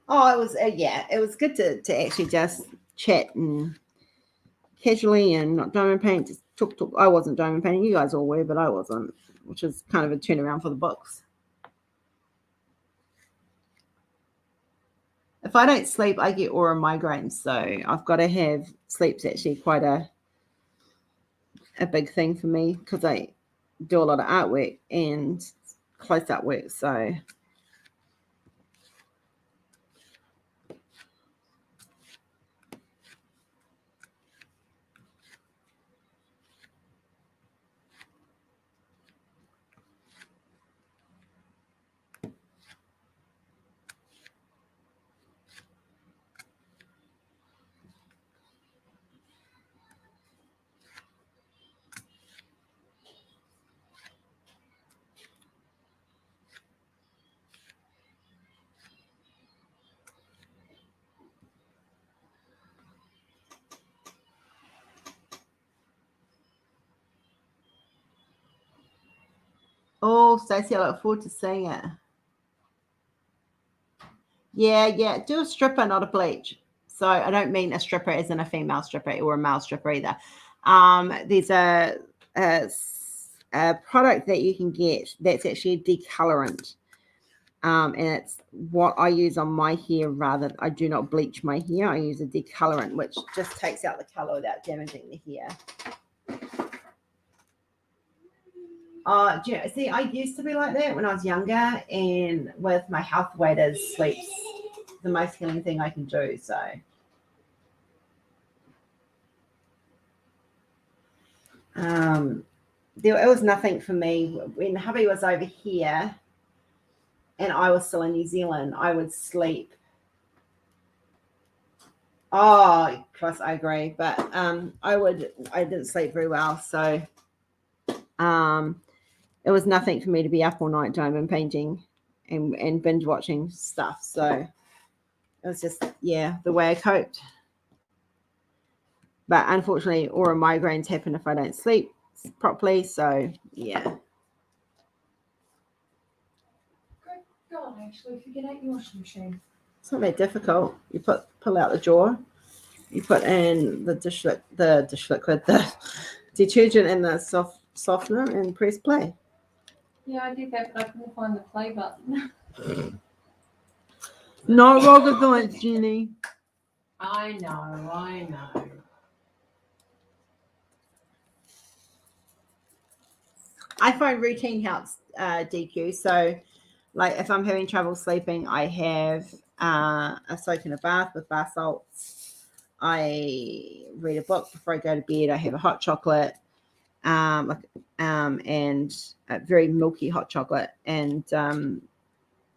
Oh, it was, it was good to actually just chat and casually and not diamond paint. Just talk. I wasn't diamond painting. You guys all were, but I wasn't, which is kind of a turnaround for the books. If I don't sleep, I get aura migraines. So I've got to have sleep's actually quite a big thing for me because I do a lot of artwork and close-up work. So oh, Stacey, I look forward to seeing it. Yeah, do a stripper, not a bleach. So I don't mean a stripper as in a female stripper or a male stripper either. There's a product that you can get that's actually a decolorant. And it's what I use on my hair. Rather, I do not bleach my hair. I use a decolorant, which just takes out the color without damaging the hair. See, I used to be like that when I was younger, and with my health waiters, sleep's the most healing thing I can do. So, it was nothing for me when hubby was over here, and I was still in New Zealand. I would sleep. Oh, plus I agree, but I didn't sleep very well, so it was nothing for me to be up all night diamond painting and binge watching stuff. So it was just, the way I coped. But unfortunately, aura migraines happen if I don't sleep properly. So, yeah. Good God, I actually figured out your washing machine. It's not that difficult. You pull out the drawer. You put in the dish liquid, the detergent and the softener, and press play. Yeah, I did that, but I couldn't find the play button. Not rocket science, Jenny. I know. I find routine helps DQ. So, like if I'm having trouble sleeping, I have a soak in a bath with bath salts. I read a book before I go to bed. I have a hot chocolate, and a very milky hot chocolate, and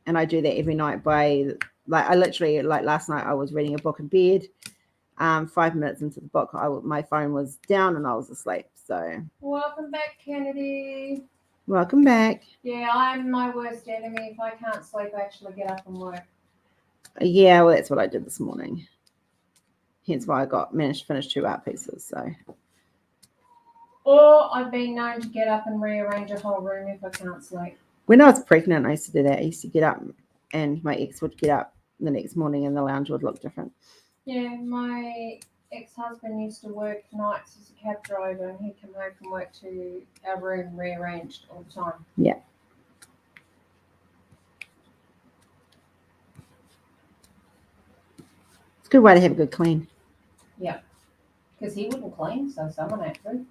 I do that every night by I literally, like last night I was reading a book in bed. 5 minutes into the book, my phone was down and I was asleep. So Welcome back, Kennedy. Welcome back. Yeah, I'm my worst enemy. If I can't sleep, I actually get up and work. Yeah, well, that's what I did this morning. Hence why I managed to finish 2 art pieces. So. Or I've been known to get up and rearrange a whole room if I can't sleep. When I was pregnant, I used to do that. I used to get up, and my ex would get up the next morning, and the lounge would look different. Yeah, my ex-husband used to work nights as a cab driver, and he'd come home from work to our room rearranged all the time. Yeah. It's a good way to have a good clean. Yeah, because he wouldn't clean, so someone had to.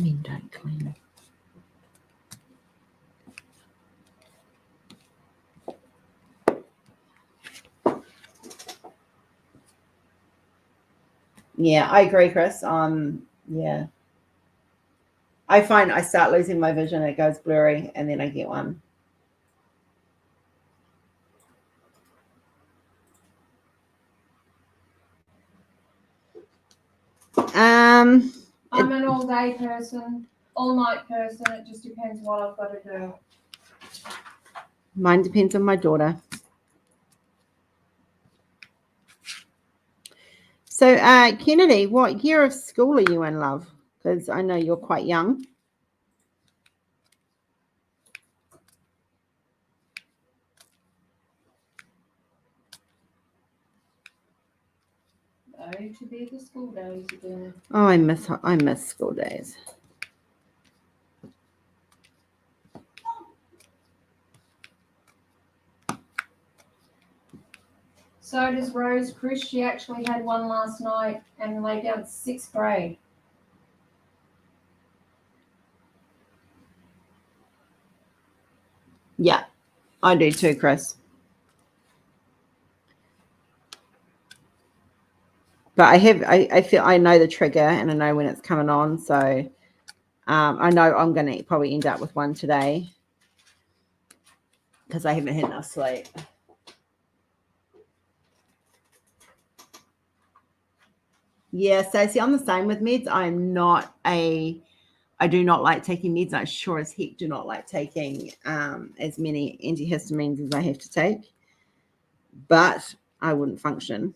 Men don't clean. Yeah, I agree, Chris. Yeah. I find I start losing my vision, it goes blurry, and then I get one. I'm an all-day person, all-night person. It just depends what I've got to do. Mine depends on my daughter. So, Kennedy, what year of school are you in, love? Because I know you're quite young. Oh, to be the school days again. Oh, I miss school days. So does Rose Chris. She actually had one last night and laid down 6th grade. Yeah, I do too, Chris. But I feel I know the trigger and I know when it's coming on. So I know I'm going to probably end up with one today because I haven't had enough sleep. Yeah, Stacey, I'm the same with meds. I do not like taking meds. I sure as heck do not like taking as many antihistamines as I have to take. But I wouldn't function.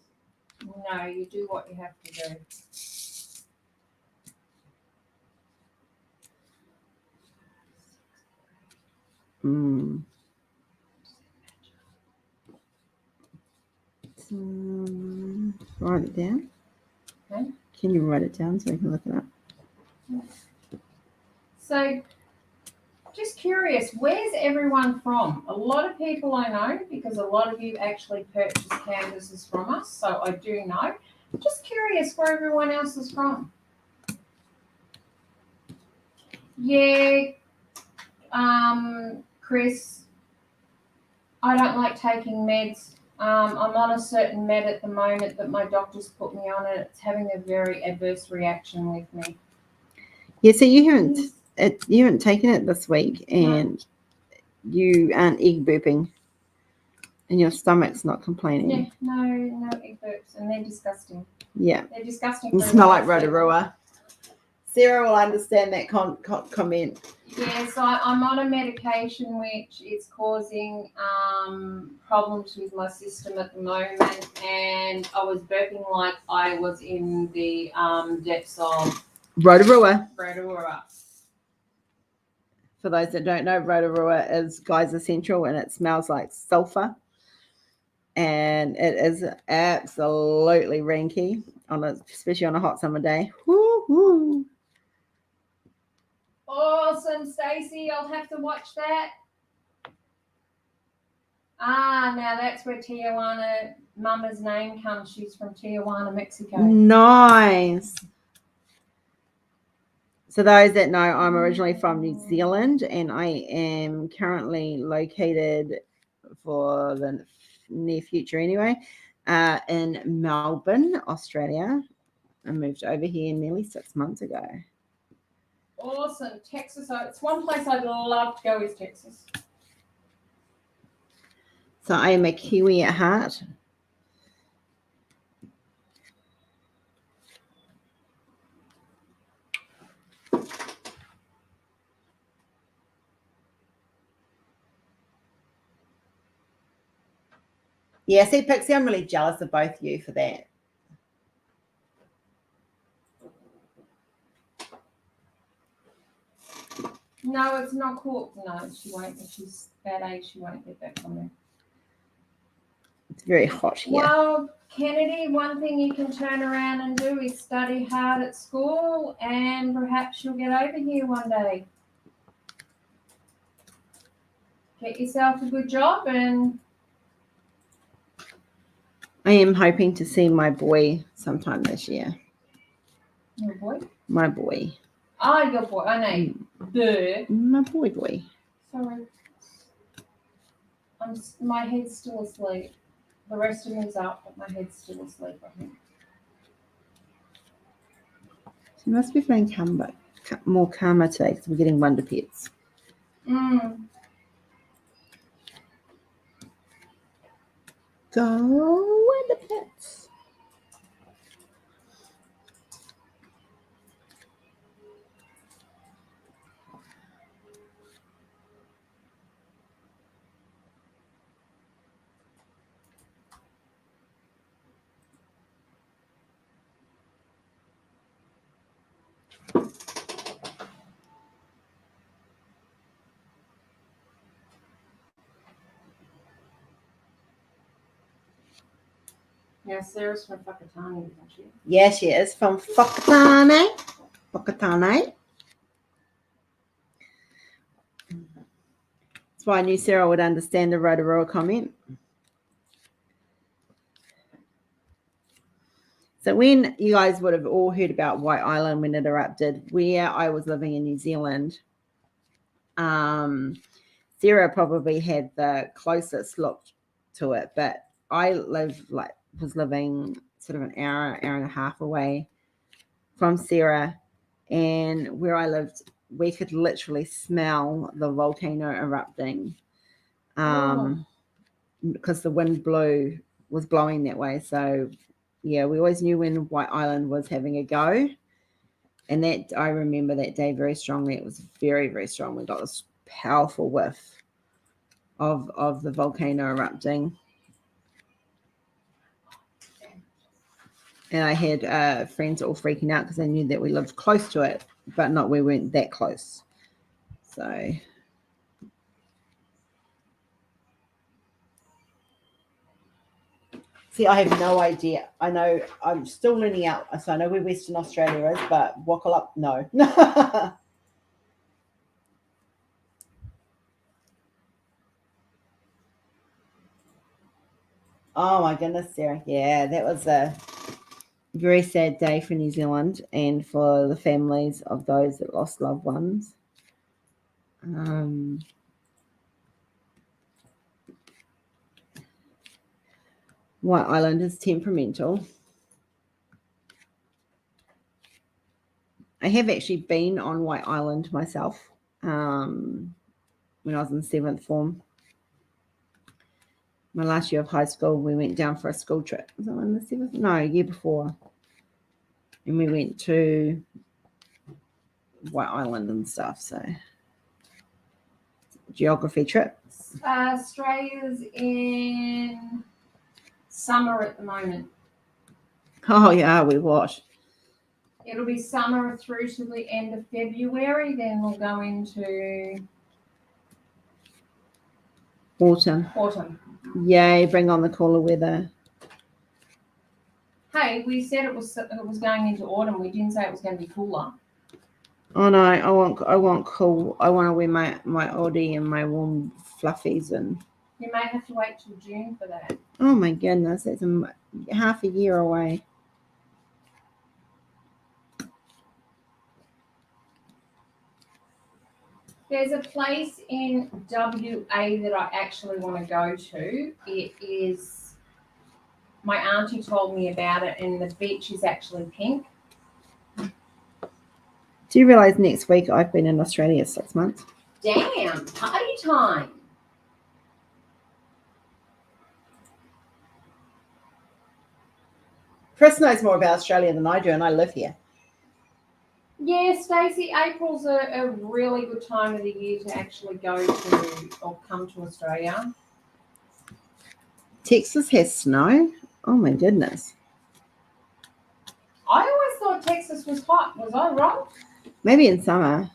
No, you do what you have to do. Write it down. Okay. Can you write it down so I can look it up? So, just curious, where's everyone from? A lot of people I know, because a lot of you actually purchase canvases from us, so I do know. Just curious where everyone else is from. Yeah, Chris, I don't like taking meds. I'm on a certain med at the moment that my doctor's put me on, and it's having a very adverse reaction with me. Yeah, so you haven't taken it this week, and you aren't egg burping, and your stomach's not complaining. Yeah, no egg burps, and they're disgusting. Yeah, They're disgusting. you smell like Rotorua. Sarah will understand that comment. Yeah, so I'm on a medication which is causing problems with my system at the moment, and I was burping like I was in the depths of Rotorua. For those that don't know, Rotorua is Geyser Central, and it smells like sulfur, and it is absolutely ranky especially on a hot summer day. Woo-hoo. Awesome, Stacey. I'll have to watch that. Now that's where Tijuana, Mama's name comes. She's from Tijuana, Mexico. Nice. So those that know, I'm originally from New Zealand, and I am currently located for the near future anyway, in Melbourne, Australia. I moved over here nearly 6 months ago. Awesome. Texas. It's one place I'd love to go is Texas. So I am a Kiwi at heart. Yeah, see, Pixie, I'm really jealous of both of you for that. No, it's not cooked. No, she won't. If she's that age, she won't get that from me. It's very hot here. Well, Kennedy, one thing you can turn around and do is study hard at school, and perhaps you'll get over here one day. Get yourself a good job, and I am hoping to see my boy sometime this year. your boy? My boy. Oh, your boy. I know. My boy. Sorry. My head's still asleep. The rest of me's up, but my head's still asleep, I think. So you must be feeling more calmer today because we're getting wonder pets. Go wonder pets. Yeah, Sarah's from Whakatane, isn't she? Yeah, she is from Whakatane. That's why I knew Sarah would understand the Rotorua comment. So when you guys would have all heard about White Island when it erupted, where I was living in New Zealand, Sarah probably had the closest look to it, but I was living sort of an hour and a half away from Sarah, and where I lived, we could literally smell the volcano erupting, because the wind was blowing that way. So yeah, we always knew when White Island was having a go, and that I remember that day very strongly. It was very, very strong. We got this powerful whiff of the volcano erupting. And I had friends all freaking out because they knew that we lived close to it, but we weren't that close. So See, I have no idea. I know I'm still learning out. So I know where Western Australia is, but Wakalup, no. Oh my goodness, Sarah. Yeah, that was a very sad day for New Zealand and for the families of those that lost loved ones. White Island is temperamental. I have actually been on White Island myself when I was in 7th form. My last year of high school, we went down for a school trip. Was it in the 7th? No, year before. And we went to White Island and stuff. So, geography trips. Australia's in summer at the moment. Oh, yeah, we watch. It'll be summer through to the end of February. Then we'll go into Autumn. Yay, bring on the cooler weather. Hey, we said it was going into autumn. We didn't say it was going to be cooler. Oh no, I want cool. I want to wear my Audi and my warm fluffies, and you may have to wait till June for that. Oh my goodness, that's half a year away. There's a place in WA that I actually want to go to. It is, my auntie told me about it, and the beach is actually pink. Do you realise next week I've been in Australia 6 months? Damn, party time. Chris knows more about Australia than I do, and I live here. Yeah, Stacey, April's a really good time of the year to actually go to or come to Australia. Texas has snow? Oh my goodness. I always thought Texas was hot. Was I wrong? Maybe in summer.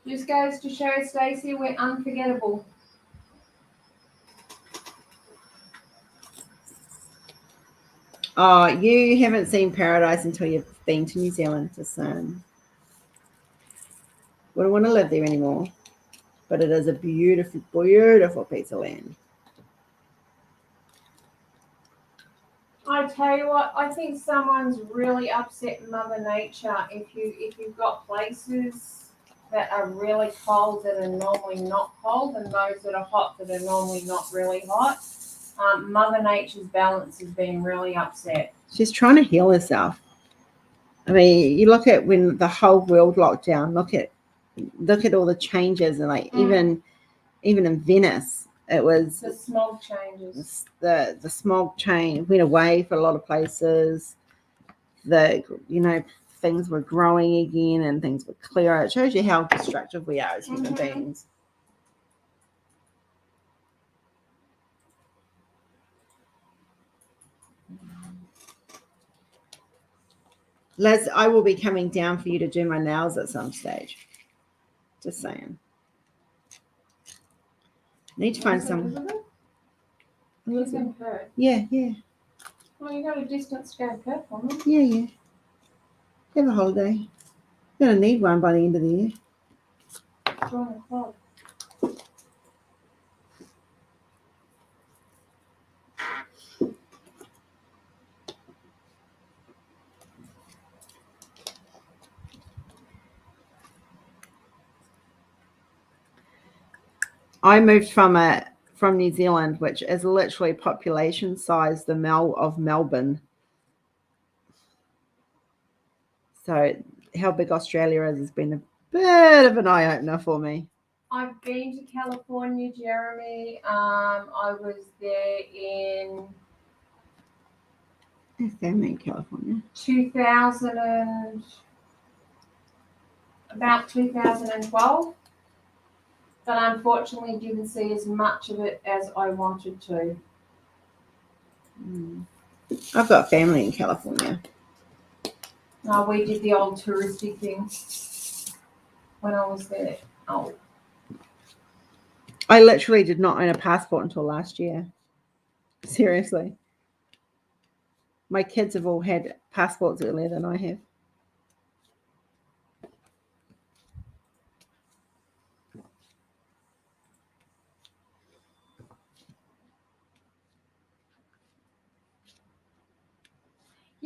Just goes to show, Stacey, we're unforgettable. Oh, you haven't seen paradise until you've been to New Zealand. Just saying. Wouldn't want to live there anymore. But it is a beautiful, beautiful piece of land. I tell you what, I think someone's really upset Mother Nature if you've got places that are really cold that are normally not cold, and those that are hot that are normally not really hot. Mother Nature's balance has been really upset. She's trying to heal herself. I mean, you look at when the whole world locked down. Look at all the changes, and like even in Venice, it was the smog changes. The smog change went away for a lot of places. Things were growing again and things were clearer. It shows you how destructive we are as human beings. Liz, I will be coming down for you to do my nails at some stage. Just saying. Need to find some. Yeah. Well, you got a distance to go Perth on them. Yeah. Have a holiday. You're going to need one by the end of the year. Join the club. I moved from New Zealand, which is literally population size of Melbourne. So how big Australia is has been a bit of an eye-opener for me. I've been to California, Jeremy. I was there in family in California. 2000. about 2012, but unfortunately didn't see as much of it as I wanted to. I've got family in California. We did the old touristy thing when I was there. Oh, I literally did not own a passport until last year. Seriously. My kids have all had passports earlier than I have.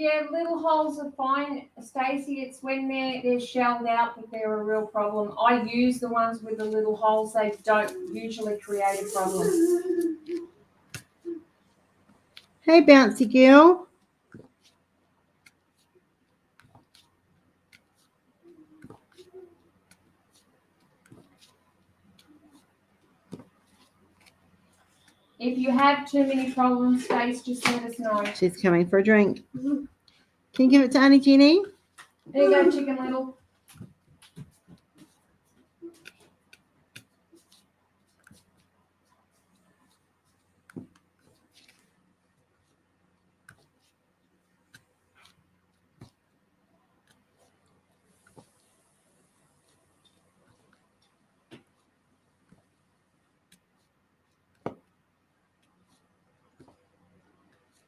yeah, little holes are fine, Stacey. It's when they're shelled out that they're a real problem. I use the ones with the little holes. They don't usually create a problem. Hey, bouncy girl. If you have too many problems, Stace, just let us know. She's coming for a drink. Can you give it to Auntie Jenny? There you go, Chicken Little.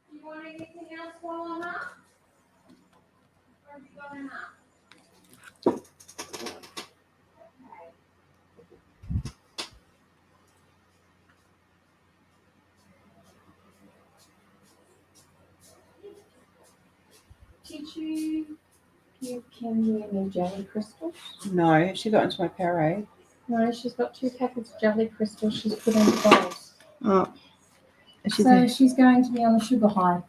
Do you want anything else while I'm up? Or have you got enough? Did you give Kenzie any jelly crystals? No, she got into my Powerade. No, she's got 2 packets of jelly crystals she's put in the bowls. Oh. So she's going to be on a sugar high.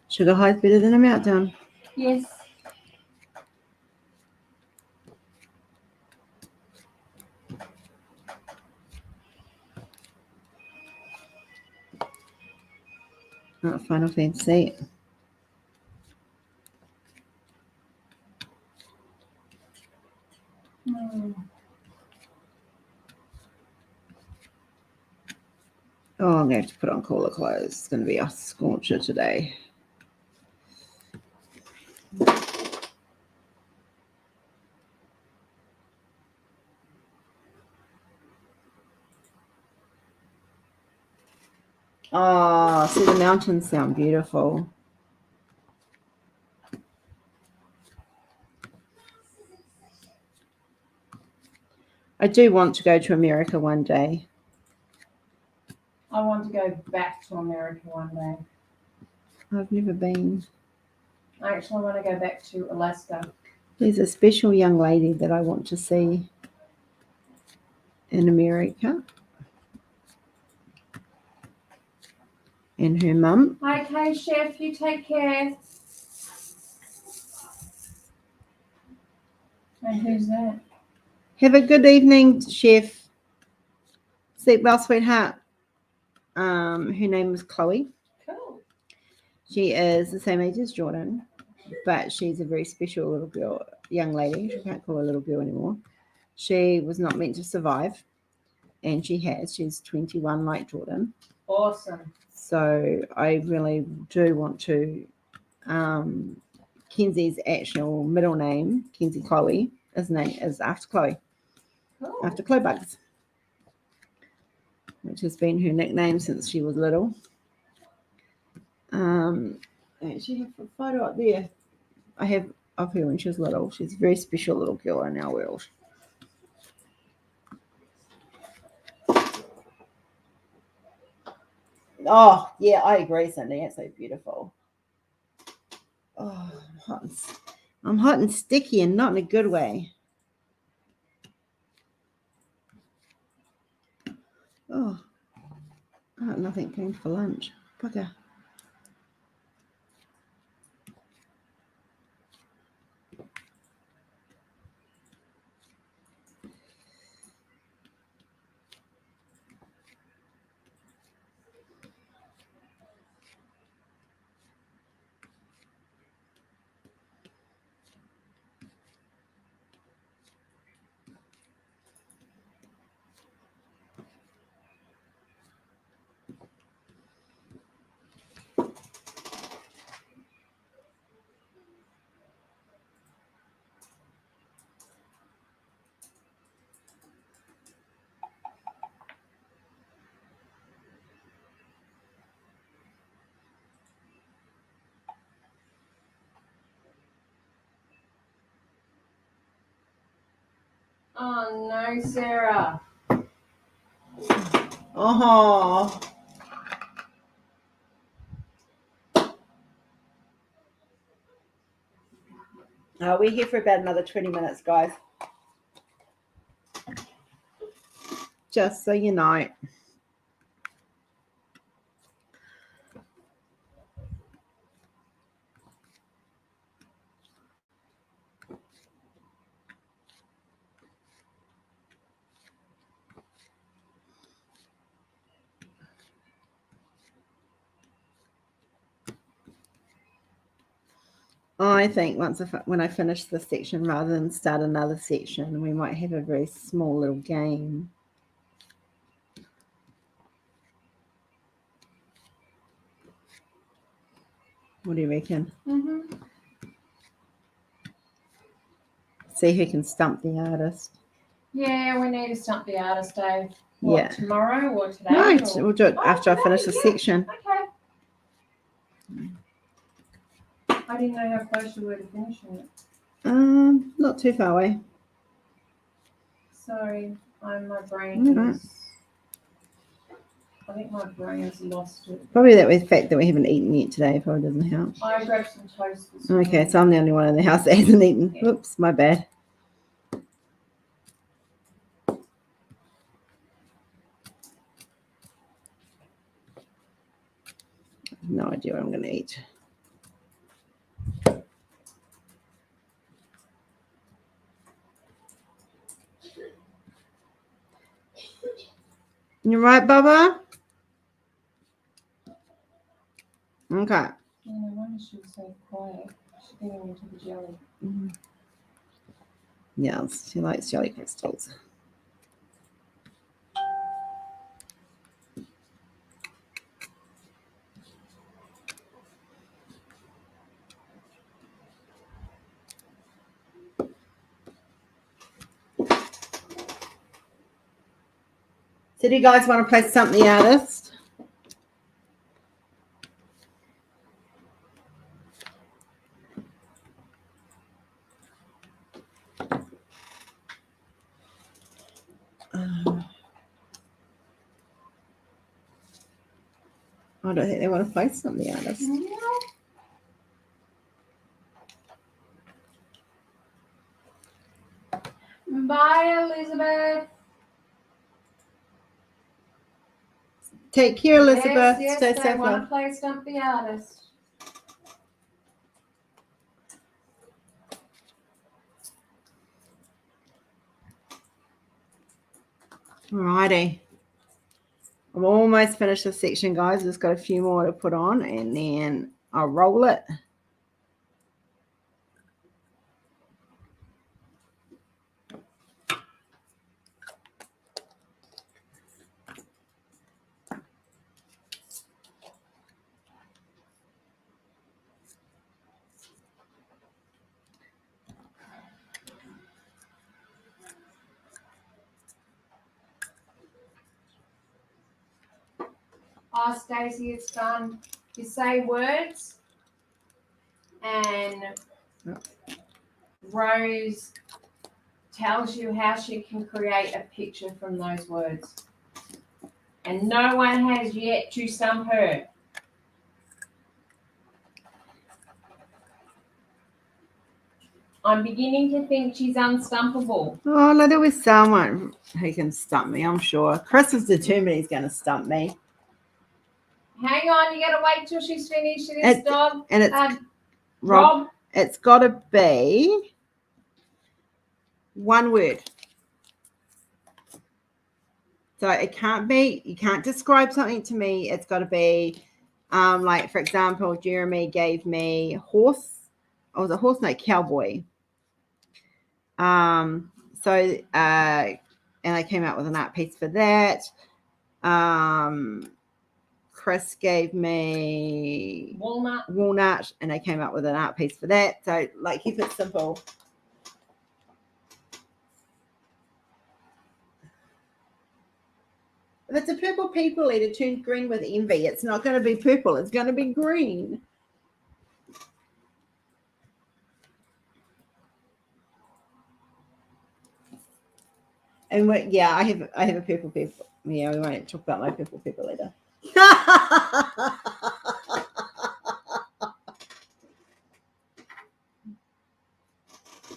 Sugar high's better than a meltdown. Yes. Not Final Fantasy. Oh, I'm going to have to put on cooler clothes. It's going to be a scorcher today. Oh, see, the mountains sound beautiful. I do want to go to America one day. I want to go back to America one day. I've never been. I actually want to go back to Alaska. There's a special young lady that I want to see in America. And her mum. Okay, Chef, you take care. And who's that? Have a good evening, Chef. Sleep well, sweetheart. Her name is Chloe. Cool. She is the same age as Jordan, but she's a very special little girl, young lady. She can't call her little girl anymore. She was not meant to survive, and she has. She's 21 like Jordan. Awesome. So I really do want to. Kenzie's actual middle name, Kenzie Chloe, his name is after Chloe. Cool. After Chloe Bugs, which has been her nickname since she was little. I actually have a photo up there. I have of her when she was little. She's a very special little girl in our world. Oh, yeah, I agree, Cindy. It's so beautiful. Oh, I'm hot and sticky and not in a good way. Oh, I got nothing planned for lunch. Bugger. Oh no, Sarah. Oh. We're here for about another 20 minutes, guys. Just so you know. I think when I finish this section, rather than start another section, we might have a very small little game. What do you reckon? Mm-hmm. See who can stump the artist. Yeah, we need to stump the artist, Dave. Yeah. Tomorrow or today? No, we'll do it after I finish the section. Okay. I didn't know how close you were to finishing it. Not too far away. Sorry, my brain Right. is... I think my brain's lost it. Probably that with the fact that we haven't eaten yet today probably doesn't help. I grabbed some toast this morning. Okay, so I'm the only one in the house that hasn't eaten. Yeah. Oops, my bad. No idea what I'm going to eat. You right, Bubba? Okay. Yeah, no wonder she was so quiet. She's getting into the jelly. Mm-hmm. Yeah, she likes jelly crystals. So do you guys want to play Stump the Artist? I don't think they want to play Stump the Artist. Bye, Elizabeth. Take care, Elizabeth. Yes, Stay they safe, want love. to play Stump the Artist. Alrighty. I've almost finished this section, guys. Just got a few more to put on and then I'll roll it. Oh, Stacey, it's fun. You say words and Rose tells you how she can create a picture from those words. And no one has yet to stump her. I'm beginning to think she's unstumpable. Oh, no, there was someone who can stump me, I'm sure. Chris is determined he's going to stump me. Hang on, you got to wait till she's finished this dog. And it's Rob. It's got to be one word. So it can't be, you can't describe something to me. It's got to be, like, for example, Jeremy gave me horse. Oh, was it horse? No, cowboy. And I came out with an art piece for that. Chris gave me walnut, and I came up with an art piece for that. So, like, keep it simple. If it's a purple people eater, turn green with envy. It's not going to be purple. It's going to be green. And I have a purple pepper. Yeah, we won't talk about my purple pepper later.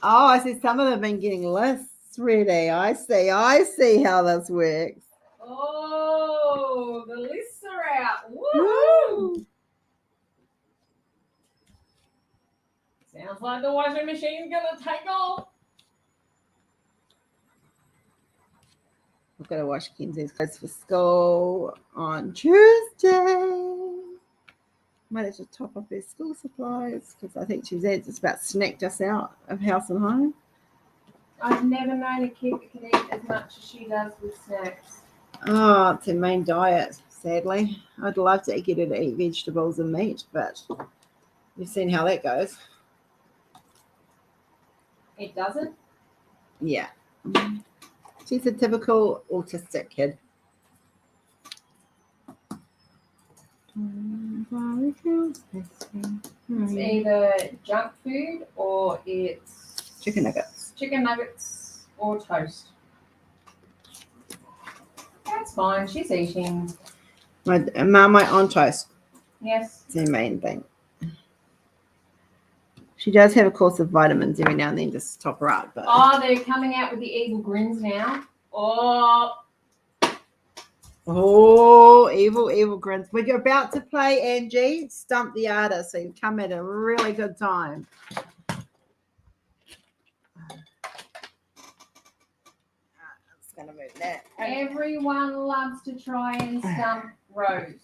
Oh, I see some of them have been getting lists ready. I see how this works. Oh, the lists are out. Woo! Woo! Sounds like the washing machine's gonna take off. I've got to wash Kenzie's clothes for school on Tuesday. Might have to top up her school supplies because I think she's just about snacked us out of house and home. I've never known a kid that can eat as much as she does with snacks. Oh, it's her main diet, sadly. I'd love to get her to eat vegetables and meat, but you've seen how that goes. It doesn't? Yeah. She's a typical autistic kid. It's either junk food or it's chicken nuggets or toast. That's fine. She's eating. My on toast. Yes. It's the main thing. She does have a course of vitamins every now and then just to top her up. But oh, they're coming out with the evil grins now. Oh, evil grins. We're about to play, Angie, Stump the Artist. So you come at a really good time. It's going to move that. Everyone loves to try and stump Rose.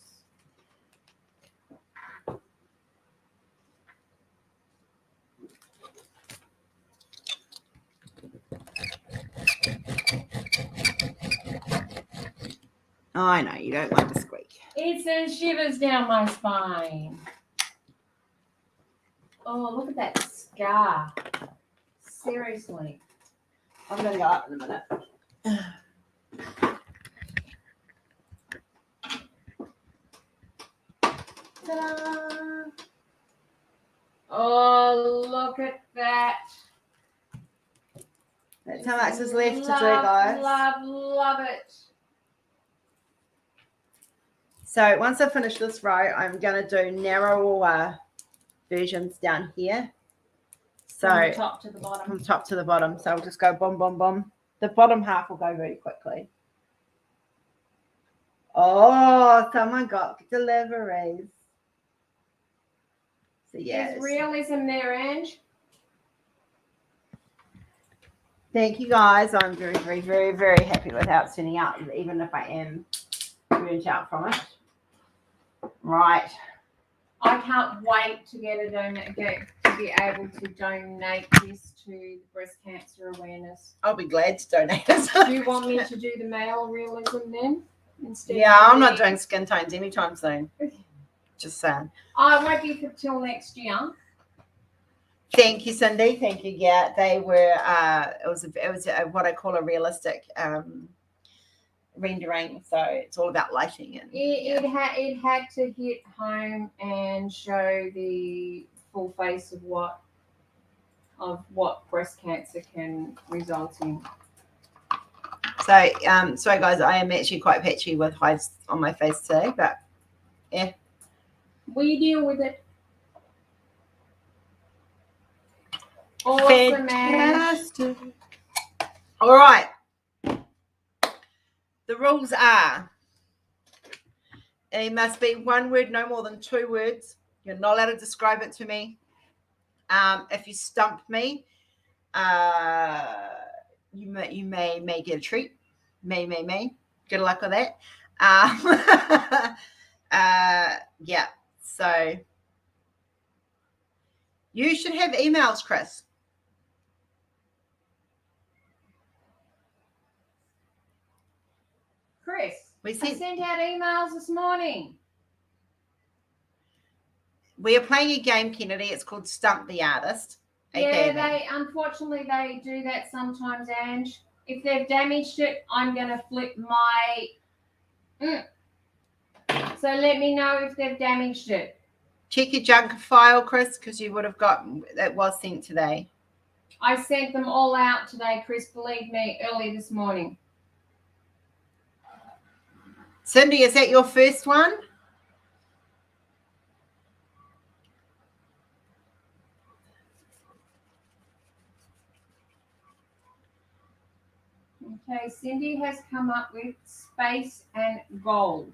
Oh, I know. You don't like the squeak. It sends shivers down my spine. Oh, look at that scar. Seriously. I'm going to go up in a minute. Ta-da! Oh, look at that. That's how much is left to do, guys. Love it. So once I finish this row, I'm going to do narrower versions down here. So from the top to the bottom. From top to the bottom. So I'll just go boom, boom, boom. The bottom half will go very quickly. Oh, someone got deliveries. So yeah. There's realism there, Ange. Thank you, guys. I'm very, very, very, very happy with how it's turning out, even if I am burnt out from it. Right. I can't wait to get to be able to donate this to the breast cancer awareness. I'll be glad to donate it. Do you want me to do the male realism then? Instead yeah, I'm not doing skin tones anytime soon. Just saying. Oh, it won't be till next year. Thank you, Cindy. Thank you. Yeah, they were. It was what I call a realistic rendering. So it's all about lighting and. It had to hit home and show the full face of what breast cancer can result in. So sorry guys, I am actually quite patchy with hives on my face today, but yeah. We deal with it. Awesome, fantastic. All right. The rules are it must be one word, no more than 2 words. You're not allowed to describe it to me. If you stump me, you may get a treat. May. Good luck with that. Yeah. So you should have emails, Chris. Chris, I sent out emails this morning. We are playing a game, Kennedy. It's called Stump the Artist. Yeah, unfortunately they do that sometimes, Ange. If they've damaged it, I'm going to flip my... So let me know if they've damaged it. Check your junk file, Chris, because you would have it was sent today. I sent them all out today, Chris, believe me, early this morning. Cindy, is that your first one? Okay, Cindy has come up with space and gold.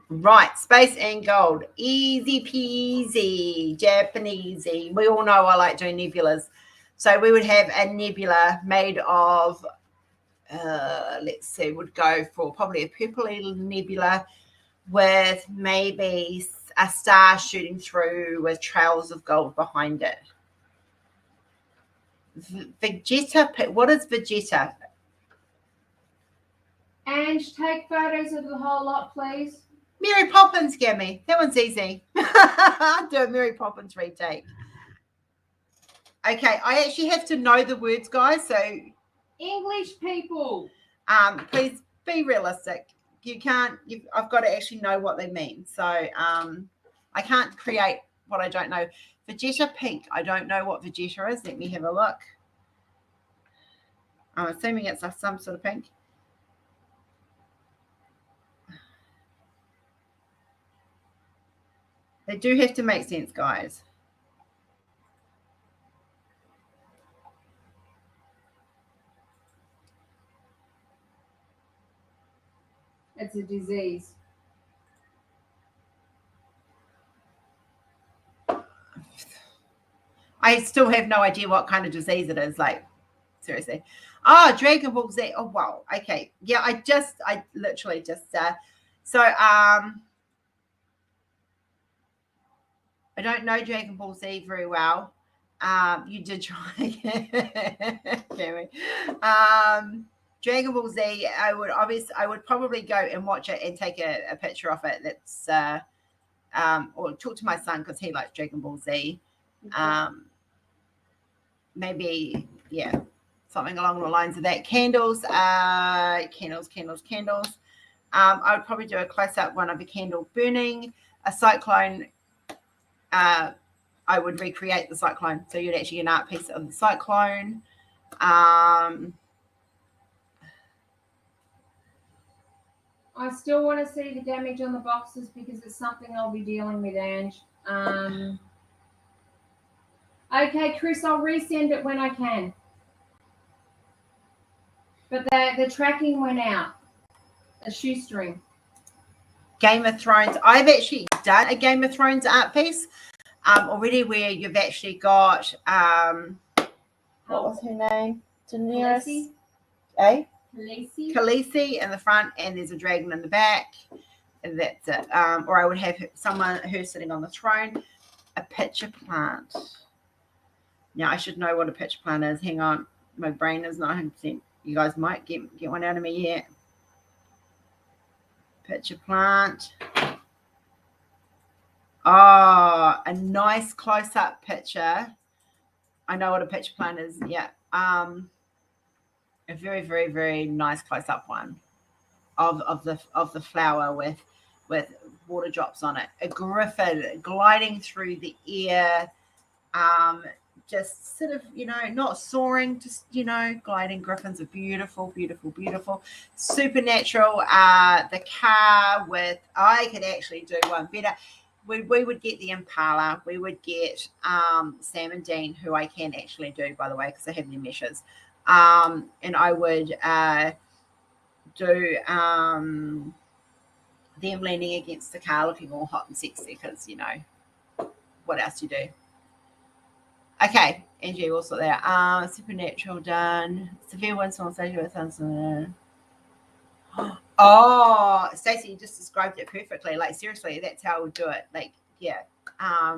Right, space and gold. Easy peasy, Japanesey. We all know I like doing nebulas. So we would have a nebula made of, let's see, would go for probably a purpley nebula with maybe a star shooting through with trails of gold behind it. Vegeta, what is Vegeta? Ange, take photos of the whole lot, please. Mary Poppins, Gammy. That one's easy. I'll do a Mary Poppins retake. Okay, I actually have to know the words, guys. So English people. Please be realistic. You can't. I've got to actually know what they mean. So I can't create what I don't know. Vegeta pink. I don't know what Vegeta is. Let me have a look. I'm assuming it's some sort of pink. They do have to make sense, guys. It's a disease. I still have no idea what kind of disease it is. Like, seriously. Oh, Dragon Ball Z. Oh, wow. Okay. Yeah, I literally just, I don't know Dragon Ball Z very well. You did try. Gary. Dragon Ball Z, I would probably go and watch it and take a picture of it. That's, or talk to my son because he likes Dragon Ball Z. Maybe, yeah, something along the lines of that. Candles. I would probably do a close-up one of a candle burning. A cyclone, I would recreate the cyclone. So you'd actually get an art piece of the cyclone. I still want to see the damage on the boxes because it's something I'll be dealing with, Ange. Okay, Chris, I'll resend it when I can. But the tracking went out. A shoestring. Game of Thrones. I've actually done a Game of Thrones art piece already where you've actually got, what was her name? Daenerys. Khaleesi in the front, and there's a dragon in the back. And that's it. Or I would have her sitting on the throne. A pitcher plant. Now, I should know what a pitcher plant is. Hang on. My brain is not 100%. You guys might get one out of me yet. Pitcher plant. Oh, a nice close-up picture. I know what a pitcher plant is. Yeah. A very, very, very nice close-up one of the flower with water drops on it. A griffin gliding through the air. Just sort of, not soaring, just, gliding. Griffins are beautiful, beautiful, beautiful. Supernatural. The car with, I could actually do one better. We would get the Impala. We would get Sam and Dean, who I can actually do, by the way, because I have their meshes. And I would do them leaning against the car looking all hot and sexy because, what else you do? Okay, Angie also there. Supernatural done. Severe windstorm station with sunset. Oh, Stacey, you just described it perfectly. Like, seriously, that's how I would do it. Like, yeah. I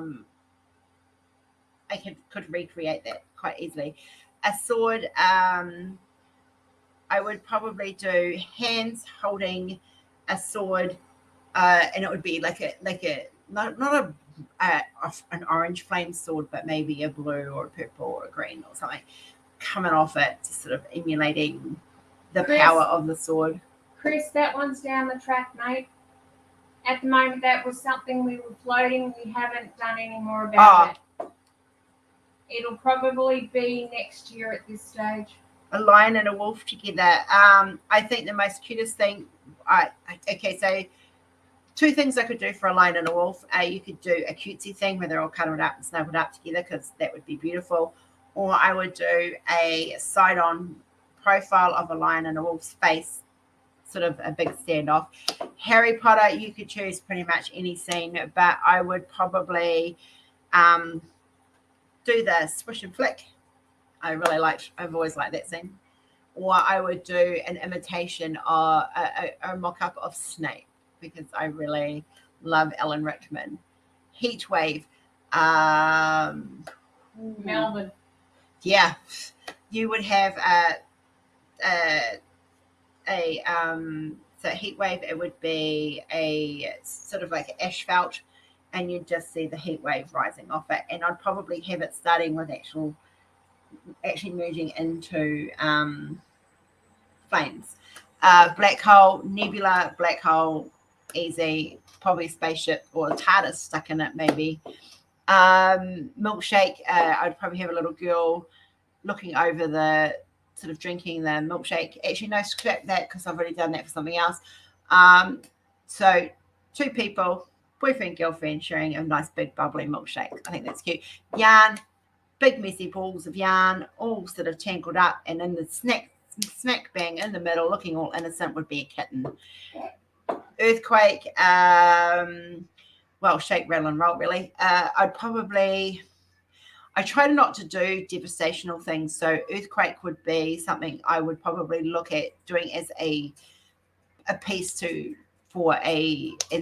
could recreate that quite easily. A sword, I would probably do hands holding a sword, and it would be like a not an orange flame sword, but maybe a blue or a purple or a green or something coming off it, sort of emulating the power of the sword. Chris, that one's down the track, mate. At the moment, that was something we were floating. We haven't done any more about it. It'll probably be next year at this stage. A lion and a wolf together. I think the most cutest thing. Okay, so two things I could do for a lion and a wolf. You could do a cutesy thing where they're all cuddled up and snuggled up together, because that would be beautiful. Or I would do a side-on profile of a lion and a wolf's face, sort of a big standoff. Harry Potter, you could choose pretty much any scene, but I would probably do the swish and flick. I've always liked that scene. Or I would do an imitation or a mock-up of Snape, because I really love Alan Rickman. Heat Wave. Melbourne. Yeah. You would have so Heat Wave, it would be a sort of like asphalt, and you'd just see the heat wave rising off it. And I'd probably have it starting with actually merging into flames. Black hole, nebula, black hole, easy, probably spaceship or a TARDIS stuck in it maybe. Milkshake, I'd probably have a little girl looking over the sort of drinking the milkshake. Actually, no, scrap that, because I've already done that for something else. So two people, boyfriend, girlfriend, sharing a nice big bubbly milkshake. I think that's cute. Yarn, big messy balls of yarn, all sort of tangled up, and in the snack bang in the middle, looking all innocent, would be a kitten. Earthquake, well, shake, rattle, and roll, really. I try not to do devastational things. So earthquake would be something I would probably look at doing as a piece and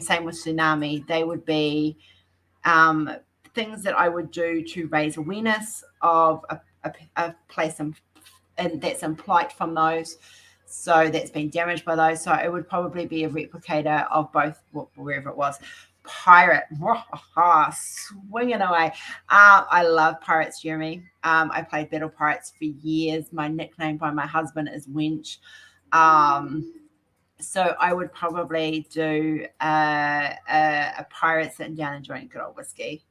same with tsunami. They would be things that I would do to raise awareness of a place and that's in plight from those. So that's been damaged by those. So it would probably be a replicator of both, wherever it was. Pirate, swinging away. I love pirates, Jeremy. I played Battle Pirates for years. My nickname by my husband is Wench. So I would probably do a pirate sitting down enjoying good old whiskey.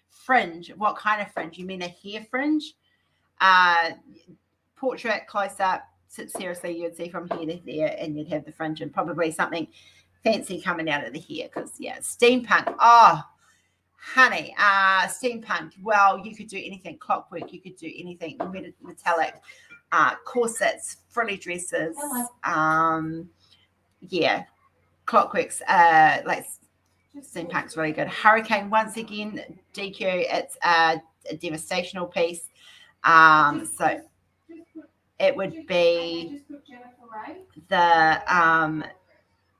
Fringe. What kind of fringe? You mean a hair fringe? Portrait, close up. Seriously, you'd see from here to there, and you'd have the fringe, and probably something fancy coming out of the hair, because steampunk. Oh, honey, steampunk. Well, you could do anything. Clockwork. You could do anything. Metallic. Corsets, frilly dresses. Clockworks. Like steampunk's really good. Hurricane, once again, DQ. It's a devastational piece. So it would be the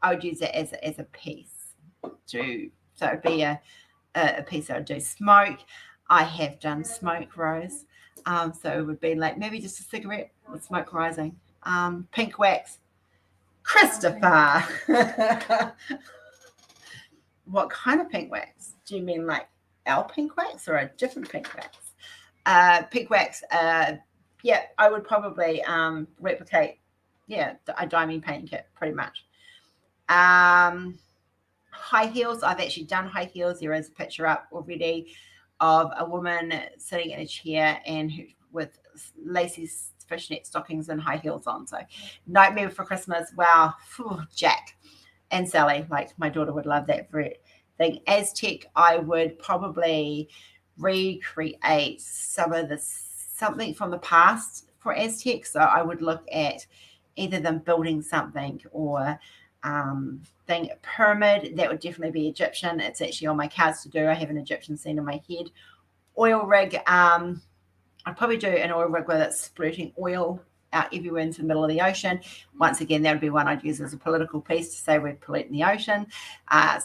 I would use it as a piece so it'd be a piece I would do. Smoke, I have done smoke, Rose. So it would be like maybe just a cigarette with smoke rising. Pink wax, Christopher. What kind of pink wax? Do you mean like our pink wax or a different pink wax? Pink wax, I would probably replicate a diamond painting kit pretty much. High heels, I've actually done high heels. There is a picture up already of a woman sitting in a chair and with lacy fishnet stockings and high heels on. So Nightmare for Christmas. Wow. Jack and Sally, like my daughter would love that thing. Aztec, I would probably recreate something from the past for Aztec. So I would look at either them building something or pyramid. That would definitely be Egyptian. It's actually on my cards to do. I have an Egyptian scene in my head. Oil rig, I'd probably do an oil rig where it's splurting oil out everywhere into the middle of the ocean. Once again, that would be one I'd use as a political piece to say we're polluting the ocean.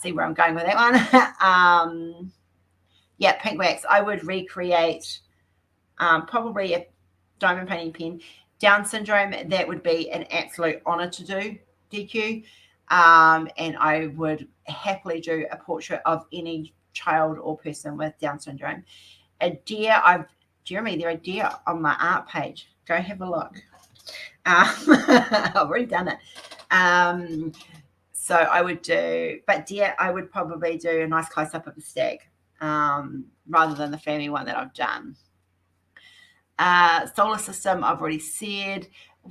See where I'm going with that one. Pink wax, I would recreate probably a diamond painting pen. Down syndrome, that would be an absolute honor to do, DQ. And I would happily do a portrait of any child or person with Down syndrome. A deer, Jeremy, there are deer on my art page. Go have a look. I've already done it. So I would do, but deer, I would probably do a nice close-up of a stag rather than the family one that I've done. Solar system, I've already said.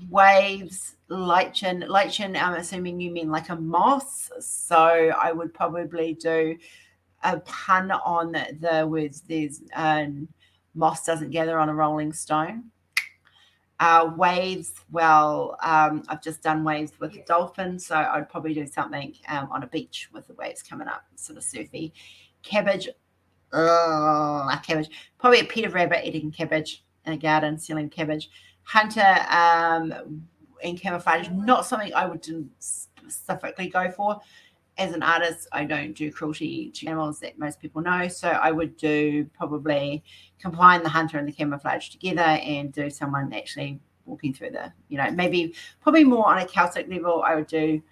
Waves, lichen. Lichen, I'm assuming you mean like a moss. So I would probably do a pun on the words there's moss doesn't gather on a rolling stone. Waves, well, I've just done waves with a dolphin, so I'd probably do something on a beach with the waves coming up, sort of surfy. Cabbage, cabbage. Probably a Peter Rabbit eating cabbage in a garden, selling cabbage. Hunter in camouflage, not something I would specifically go for. As an artist, I don't do cruelty to animals that most people know, so I would do probably combine the hunter and the camouflage together and do someone actually walking through the, maybe probably more on a Celtic level. I would do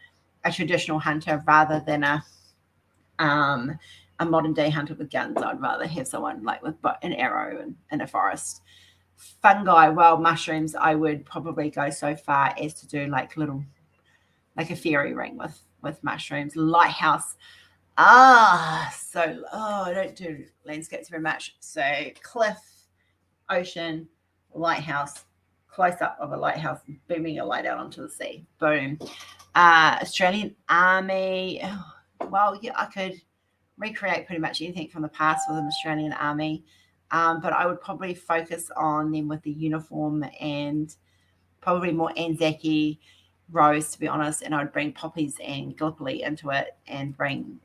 a traditional hunter rather than a modern day hunter with guns. I'd rather have someone like with an arrow in a forest. Fungi, well, mushrooms, I would probably go so far as to do like a fairy ring with mushrooms. Lighthouse, I don't do landscapes very much. So cliff, ocean, lighthouse, close up of a lighthouse, beaming a light out onto the sea. Boom. Australian Army. Well, yeah, I could recreate pretty much anything from the past with an Australian Army, but I would probably focus on them with the uniform and probably more Anzac-y rose, to be honest, and I would bring poppies and Gallipoli into it and bring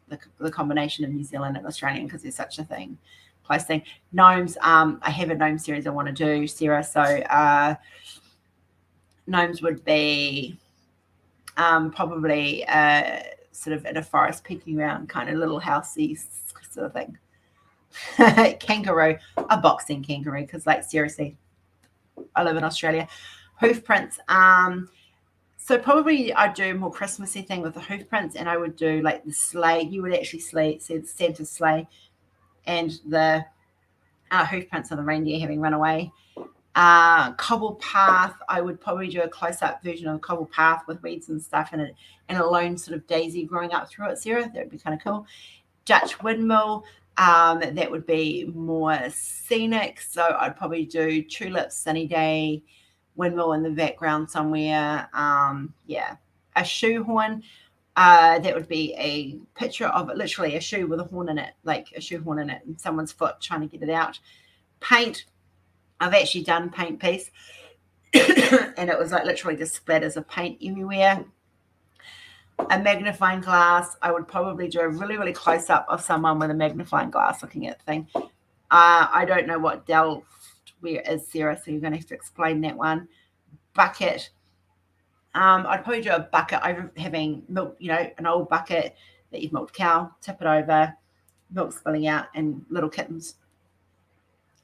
the combination of New Zealand and Australian because there's such a thing. Close thing. Gnomes, I have a gnome series I want to do, Sarah, so gnomes would be probably sort of in a forest peeking around, kind of little housey sort of thing. Kangaroo, a boxing kangaroo, because like seriously, I live in Australia. Hoof prints, so probably I'd do a more Christmassy thing with the hoof prints, and I would do like the sleigh. You would actually see the Santa's sleigh and the hoof prints of the reindeer having run away. Cobble path, I would probably do a close-up version of the cobble path with weeds and stuff in it, and a lone sort of daisy growing up through it, Sarah. That would be kind of cool. Dutch windmill, that would be more scenic. So I'd probably do tulips, sunny day, windmill in the background somewhere. A shoehorn. That would be a picture of literally a shoe with a horn in it, like a shoehorn in it, and someone's foot trying to get it out. Paint. I've actually done paint piece, and it was like literally just splatters of paint everywhere. A magnifying glass. I would probably do a really, really close up of someone with a magnifying glass looking at the thing. I don't know what Delft where is, Sarah, so you're going to have to explain that one. Bucket. I'd probably do a bucket over having milk, an old bucket that you've milked a cow, tip it over, milk spilling out, and little kittens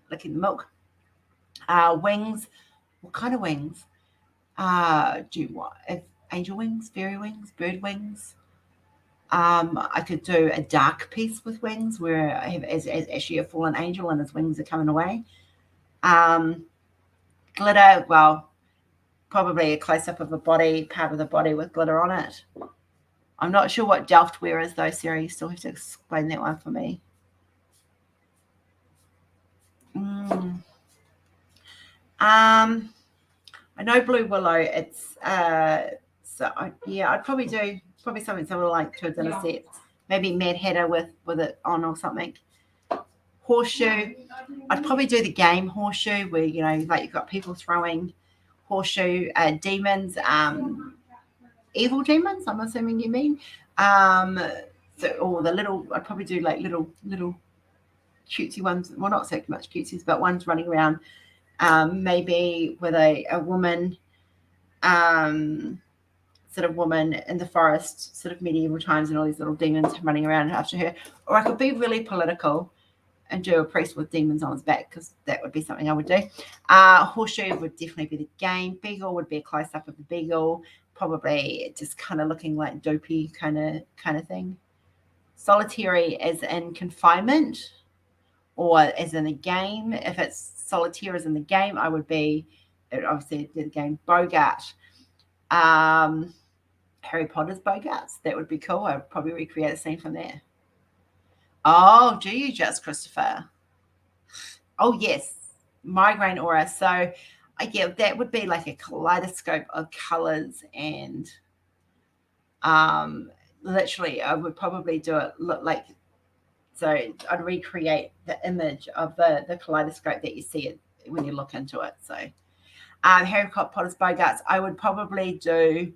licking the milk. Wings. What kind of wings? Angel wings, fairy wings, bird wings. I could do a dark piece with wings where I have as actually a fallen angel and his wings are coming away. Glitter, well, probably a close-up of a body, part of the body with glitter on it. I'm not sure what Delft wear is though, Sarah. You still have to explain that one for me. I know Blue Willow. It's I'd probably do something similar like to a dinner set. Maybe Mad Hatter with it on or something. Horseshoe. I'd probably do the game horseshoe where like you've got people throwing horseshoe. Demons, evil demons. I'm assuming you mean. Or the little. I'd probably do like little cutesy ones. Well, not so much cutesies, but ones running around. Maybe with a woman, sort of woman in the forest, sort of medieval times, and all these little demons running around after her. Or I could be really political and do a priest with demons on his back, because that would be something I would do. Horseshoe would definitely be the game. Beagle would be a close-up of the beagle, probably just kind of looking like dopey kind of thing. Solitary as in confinement, or as in a game. If it's solitaire as in the game, I would be obviously the game Bogart. Harry Potter's Bogarts, that would be cool. I would probably recreate a scene from there. Oh, do you just, Christopher? Oh, yes. migraine aura. So yeah, that would be like a kaleidoscope of colors, and literally I would probably do it look like, so I'd recreate the image of the kaleidoscope that you see it when you look into it. So Harry Potter's Bogarts, I would probably do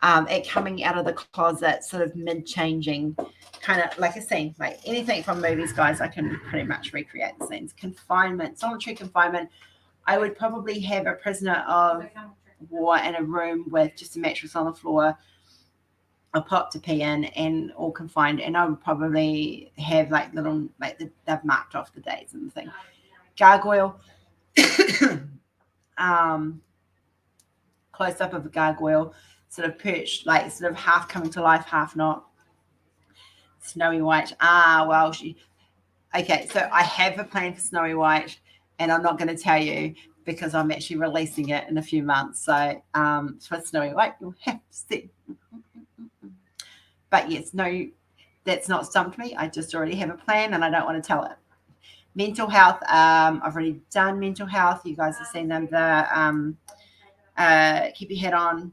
it coming out of the closet, sort of mid-changing, kind of like a scene, like anything from movies, guys. I can pretty much recreate the scenes. Confinement, solitary confinement, I would probably have a prisoner of war in a room with just a mattress on the floor, a pot to pee in, and all confined. And I would probably have like little, like they've marked off the days and the thing. Gargoyle, close up of a gargoyle, sort of perched, like sort of half coming to life, half not. Snowy White. Well, okay, so I have a plan for Snowy White, and I'm not going to tell you because I'm actually releasing it in a few months. So for Snowy White, you'll have to see. But yes, no, that's not stumped me. I just already have a plan, and I don't want to tell it. Mental health. I've already done mental health. You guys have seen them. The keep your head on.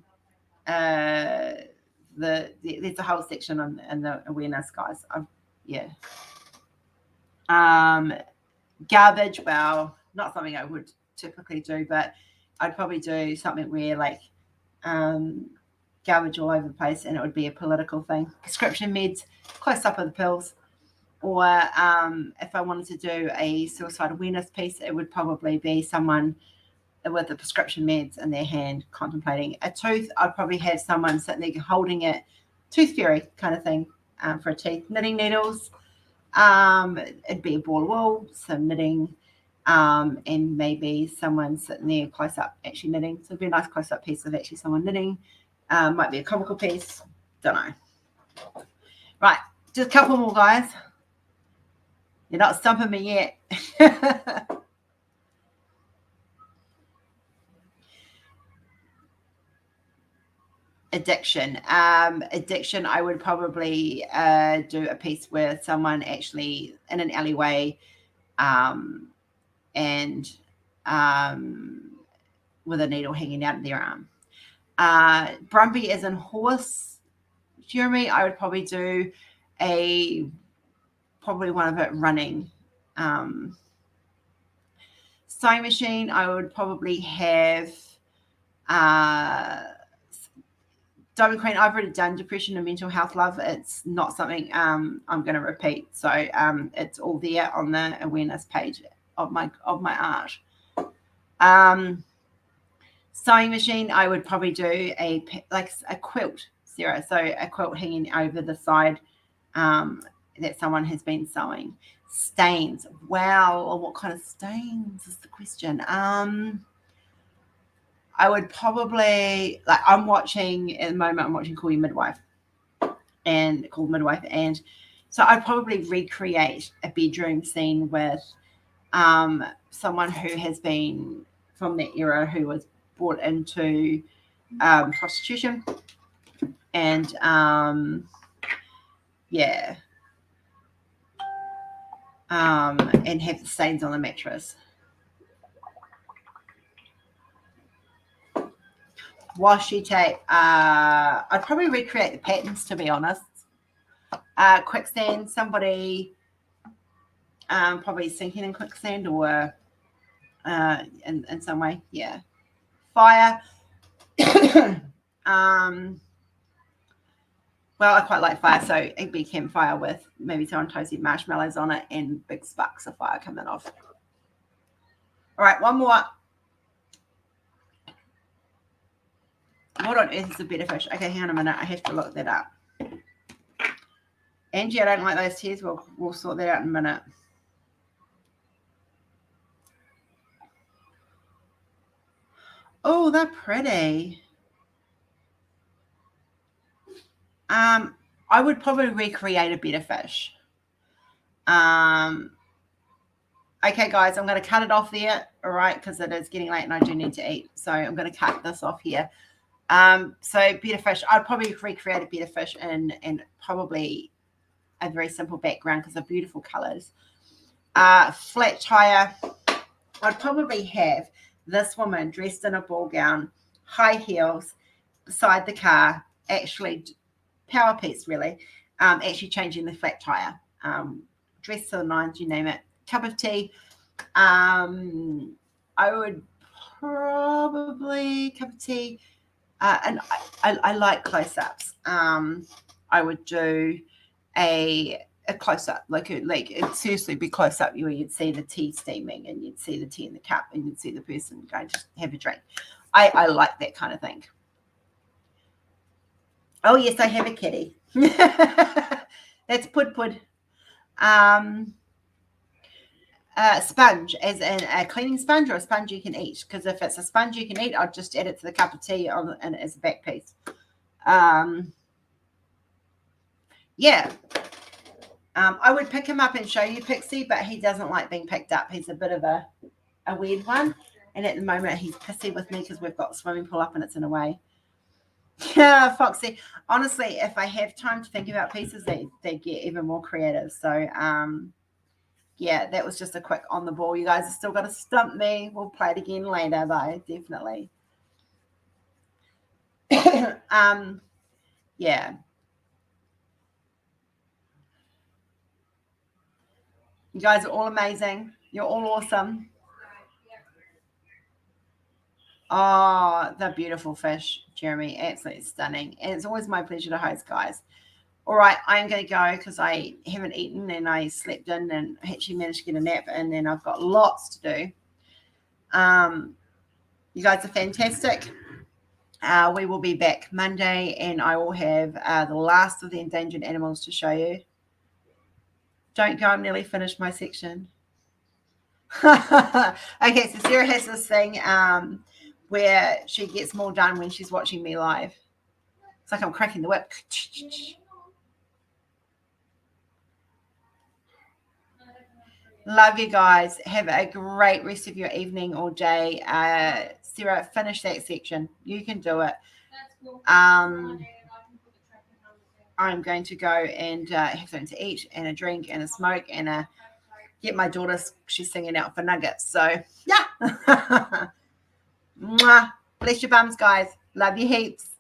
There's a whole section on in the awareness, guys. Garbage. Well, not something I would typically do, but I'd probably do something where like garbage all over the place, and it would be a political thing. Prescription meds, close up of the pills. Or if I wanted to do a suicide awareness piece, it would probably be someone with the prescription meds in their hand contemplating. A tooth, I'd probably have someone sitting there holding it, tooth fairy kind of thing for a teeth. Knitting needles, it'd be a ball of wool, some knitting, and maybe someone sitting there close up actually knitting. So it'd be a nice close up piece of actually someone knitting. Might be a comical piece, don't know. Right, just a couple more, guys. You're not stumping me yet. Addiction. Addiction, I would probably do a piece with someone actually in an alleyway and with a needle hanging out of their arm. Brumpy as in horse, Jeremy, I would probably do probably one of it running. Sewing machine, I would probably have Diamond Queen. I've already done depression and mental health, love. It's not something I'm going to repeat. So it's all there on the awareness page of my art. Sewing machine, I would probably do a quilt, Sarah. So a quilt hanging over the side that someone has been sewing. Stains. Wow. What kind of stains is the question? I would probably, like, I'm watching at the moment, I'm watching Call Midwife, and so I'd probably recreate a bedroom scene with someone who has been from that era, who was brought into prostitution, and and have the stains on the mattress. Washi tape. I'd probably recreate the patterns, to be honest. Quicksand. Somebody probably sinking in quicksand or in some way. Yeah. Fire. Well, I quite like fire, so it'd be campfire with maybe someone toasted marshmallows on it and big sparks of fire coming off. All right, one more. What on earth is a better fish? Okay, hang on a minute. I have to look that up. Angie, I don't like those tears. We'll sort that out in a minute. Oh, they're pretty. I would probably recreate a better fish. Okay, guys, I'm going to cut it off there, all right, because it is getting late and I do need to eat. So I'm going to cut this off here. So better fish, I'd probably recreate a better fish and probably a very simple background because they're beautiful colors. Flat tire, I'd probably have this woman dressed in a ball gown, high heels, beside the car, actually power piece really, actually changing the flat tire, dressed to the nines, you name it, cup of tea. I would probably cup of tea, and I like close-ups. I would do a close-up, like it'd seriously be close-up where you'd see the tea steaming and you'd see the tea in the cup and you'd see the person going to have a drink. I like that kind of thing. Oh yes, I have a kitty. That's Pud. Sponge, as in a cleaning sponge or a sponge you can eat. Because if it's a sponge you can eat, I'll just add it to the cup of tea and as a back piece. Yeah. I would pick him up and show you Pixie, but he doesn't like being picked up. He's a bit of a weird one. And at the moment, he's pissy with me because we've got the swimming pool up and it's in a way. Yeah, Foxy. Honestly, if I have time to think about pieces, they get even more creative. So, yeah, that was just a quick on the ball. You guys have still got to stump me. We'll play it again later, though, definitely. Yeah. You guys are all amazing. You're all awesome. Oh, the beautiful fish, Jeremy. Absolutely stunning. And it's always my pleasure to host, guys. All right, I'm going to go because I haven't eaten and I slept in and actually managed to get a nap, and then I've got lots to do. You guys are fantastic. We will be back Monday, and I will have the last of the endangered animals to show you. Don't go, I'm nearly finished my section. Okay, so Sarah has this thing where she gets more done when she's watching me live. It's like I'm cracking the whip. Love you guys. Have a great rest of your evening or day. Sarah, finish that section. You can do it. I'm going to go and have something to eat and a drink and a smoke and get my daughter. She's singing out for nuggets. So, yeah. Mwah. Bless your bums, guys. Love you heaps.